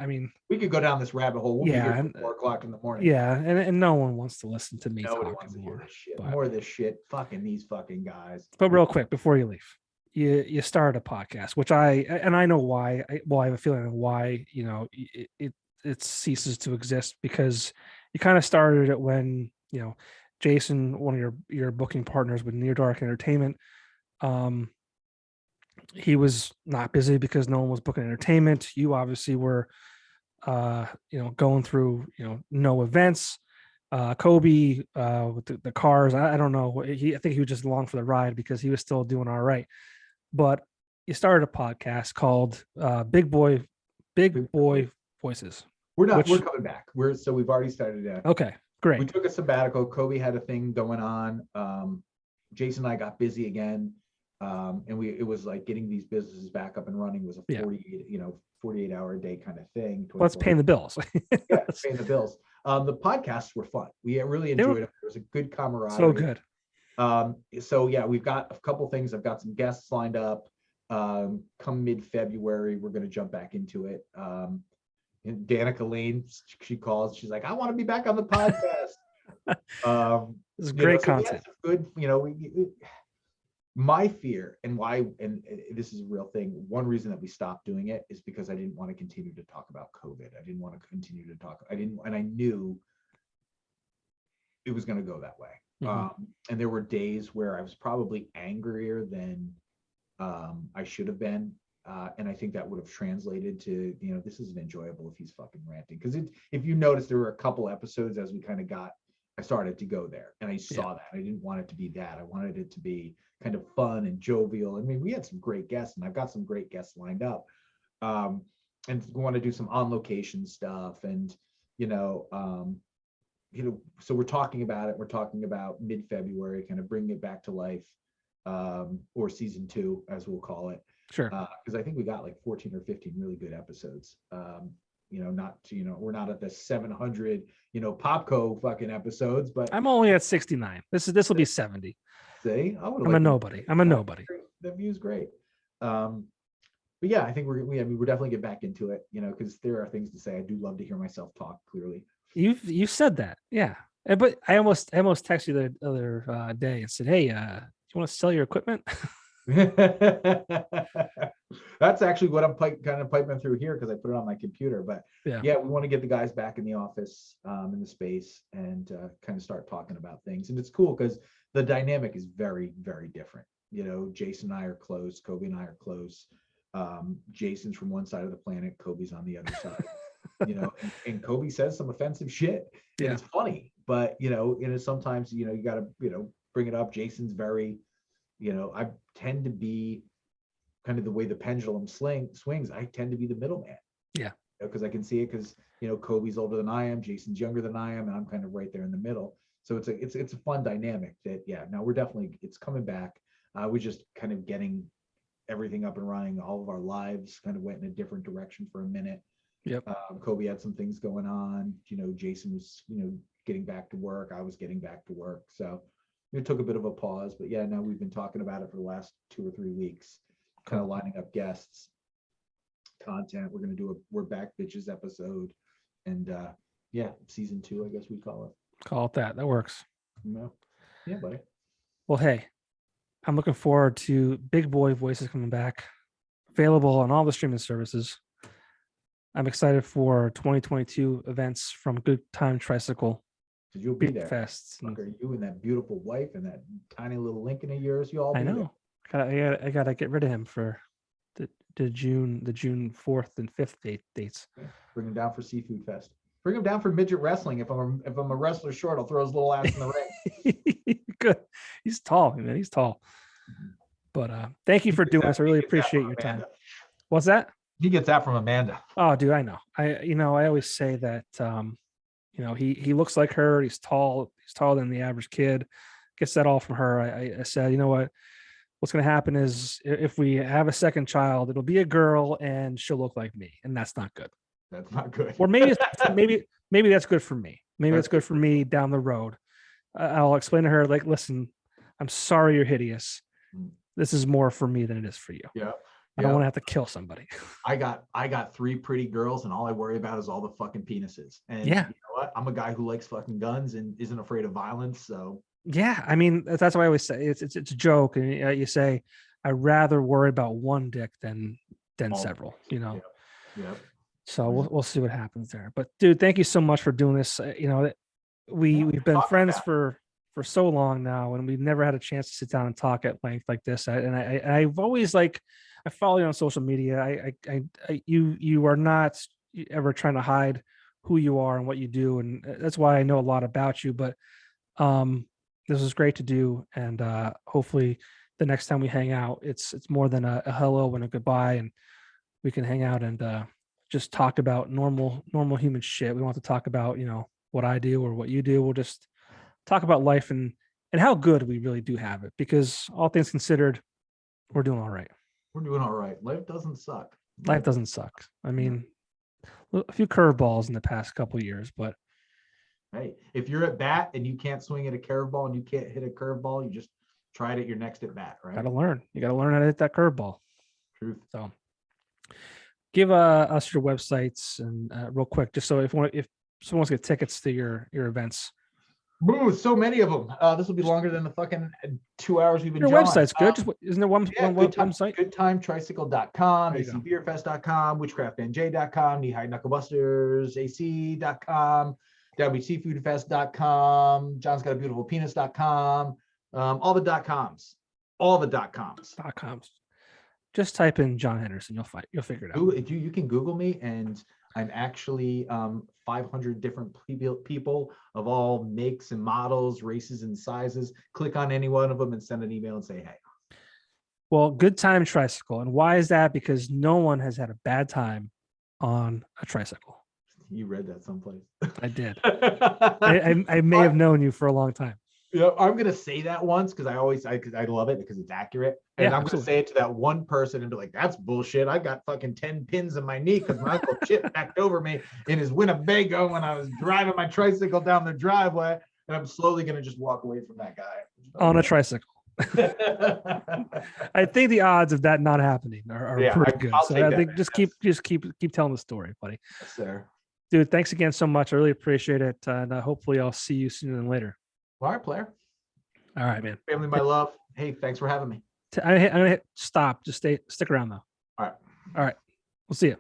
we could go down this rabbit hole. We'll be here till 4 o'clock in the morning. Yeah, and no one wants to listen to me Nobody talk wants to anymore. hear this shit. More of this shit. Fucking these fucking guys. But real quick before you leave, you started a podcast, which I know why. I have a feeling of why it ceases to exist, because you kind of started it when Jason, one of your booking partners with Near Dark Entertainment, he was not busy because no one was booking entertainment. You obviously were going through no events. Kobe with the cars, I don't know, I think he was just along for the ride because he was still doing all right. But you started a podcast called Big Boy Voices. We're coming back. We've already started that. Okay, great. We took a sabbatical. Kobe had a thing going on. Jason and I got busy again. And it was like getting these businesses back up and running was a 48-hour a day kind of thing. Well, it's paying the bills. Yeah, paying the bills. The podcasts were fun. We really enjoyed it. There was a good camaraderie. So good. So yeah, we've got a couple things. I've got some guests lined up. Come mid-February, we're going to jump back into it. And Danica Lane, she calls. She's like, I want to be back on the podcast. This is great So we had content. some good, my fear and why, and this is a real thing. One reason that we stopped doing it is because I didn't want to continue to talk about COVID. I didn't want to continue to talk. And I knew it was going to go that way. And there were days where I was probably angrier than I should have been. And I think that would have translated to, this isn't enjoyable if he's fucking ranting. Because if you notice, there were a couple episodes as we kind of I started to go there, and I saw that. I didn't want it to be that. I wanted it to be kind of fun and jovial. I mean, we had some great guests, and I've got some great guests lined up. And we want to do some on location stuff, and so we're talking about it. We're talking about mid-February, kind of bringing it back to life, or season 2, as we'll call it. Sure. Because I think we got like 14 or 15 really good episodes. We're not at the 700, Popko fucking episodes, but I'm only at 69. This will be 70. See, I'm a nobody. I'm a nobody. The view's great. But yeah, I think we're definitely get back into it, because there are things to say. I do love to hear myself talk clearly. You said that, yeah. But I almost texted you the other day and said, "Hey, do you want to sell your equipment?" That's actually what I'm kind of piping through here, because I put it on my computer. But yeah, we want to get the guys back in the office, in the space, and kind of start talking about things. And it's cool because the dynamic is very, very different. Jason and I are close. Kobe and I are close. Jason's from one side of the planet. Kobe's on the other side. And Kobe says some offensive shit. And it's funny, but sometimes you got to bring it up. Jason's very, I tend to be kind of the way the pendulum swings. I tend to be the middleman. Yeah. Because I can see it, because Kobe's older than I am, Jason's younger than I am, and I'm kind of right there in the middle. So it's a fun dynamic that, now it's coming back. We're just kind of getting everything up and running. All of our lives kind of went in a different direction for a minute. Yep. Kobe had some things going on. Jason was, getting back to work. I was getting back to work. So it took a bit of a pause, but now we've been talking about it for the last 2 or 3 weeks, kind of lining up guests, content. We're going to do a We're Back Bitches episode, and season 2, I guess we call it. Call it that. That works. Yeah, buddy. Well, hey, I'm looking forward to Big Boy Voices coming back, available on all the streaming services. I'm excited for 2022 events from Good Time Tricycle. Because you'll be there. Fests. You and that beautiful wife and that tiny little Lincoln of yours, you all be I know. There. I gotta get rid of him for the June 4th and 5th dates. Yeah. Bring him down for Seafood Fest. Bring him down for midget wrestling. If I'm a wrestler short, I'll throw his little ass in the ring. Good. He's tall, man. He's tall. But thank you for doing this. I really appreciate your time. What's that? He gets that from Amanda. Oh, dude, I know. I always say that he looks like her. He's tall. He's taller than the average kid. Gets that all from her. I said, you know what? What's going to happen is if we have a second child, it'll be a girl and she'll look like me, and that's not good. That's not good. Or maybe that's good for me. Maybe that's good for me down the road. I'll explain to her, like, listen, I'm sorry you're hideous. This is more for me than it is for you. Yeah. I don't want to have to kill somebody. I got 3 pretty girls, and all I worry about is all the fucking penises. And you know what? I'm a guy who likes fucking guns and isn't afraid of violence. So yeah, I mean, that's why I always say it's a joke, and you say I'd rather worry about one dick than several. Yeah. So we'll see what happens there. But dude, thank you so much for doing this. We've been friends for so long now, and we've never had a chance to sit down and talk at length like this. I've always I follow you on social media. You are not ever trying to hide who you are and what you do, and that's why I know a lot about you. But this is great to do, and hopefully the next time we hang out, it's more than a hello and a goodbye, and we can hang out and just talk about normal human shit. We want to talk about what I do or what you do. We'll just talk about life and how good we really do have it, because all things considered, we're doing all right. We're doing all right. Life doesn't suck. Life doesn't suck. I mean, a few curveballs in the past couple of years, but hey, if you're at bat and you can't swing at a curveball and you can't hit a curveball, you just try it at your next at bat, right? Gotta learn. You gotta learn how to hit that curveball. Truth. So give us your websites and real quick, just so if someone wants to get tickets to your events, Boo, so many of them. This will be longer than the fucking 2 hours we've been Your jawing. website's good. Just, isn't there one website? GoodTimeTricycle.com, There you go. acbeerfest.com, witchcraftnj.com, knee-high knucklebusters, ac.com, downbeachseafoodfest.com, John's got a beautiful penis.com, all the .coms, all the .coms. .coms. Just type in Jon Henderson. You'll figure it out. You can Google me, and I'm actually 500 different people of all makes and models, races and sizes. Click on any one of them and send an email and say, hey. Well, Good Time Tricycle. And why is that? Because no one has had a bad time on a tricycle. You read that someplace. I did. I may have known you for a long time. Yeah, I'm gonna say that once because I love it because it's accurate, and Yeah, I'm gonna say it to that one person and be like, "That's bullshit. I got fucking 10 pins in my knee because my uncle Chip backed over me in his Winnebago when I was driving my tricycle down the driveway, and I'm slowly gonna just walk away from that guy on a tricycle." I think the odds of that not happening are pretty good. I'll So I think just keep telling the story, buddy. Yes, sir. Dude, thanks again so much. I really appreciate it, and hopefully I'll see you sooner than later. All right, player. All right, man. Family, my love. Hey, thanks for having me. I'm gonna hit stop. Just stick around though. All right. All right. We'll see you.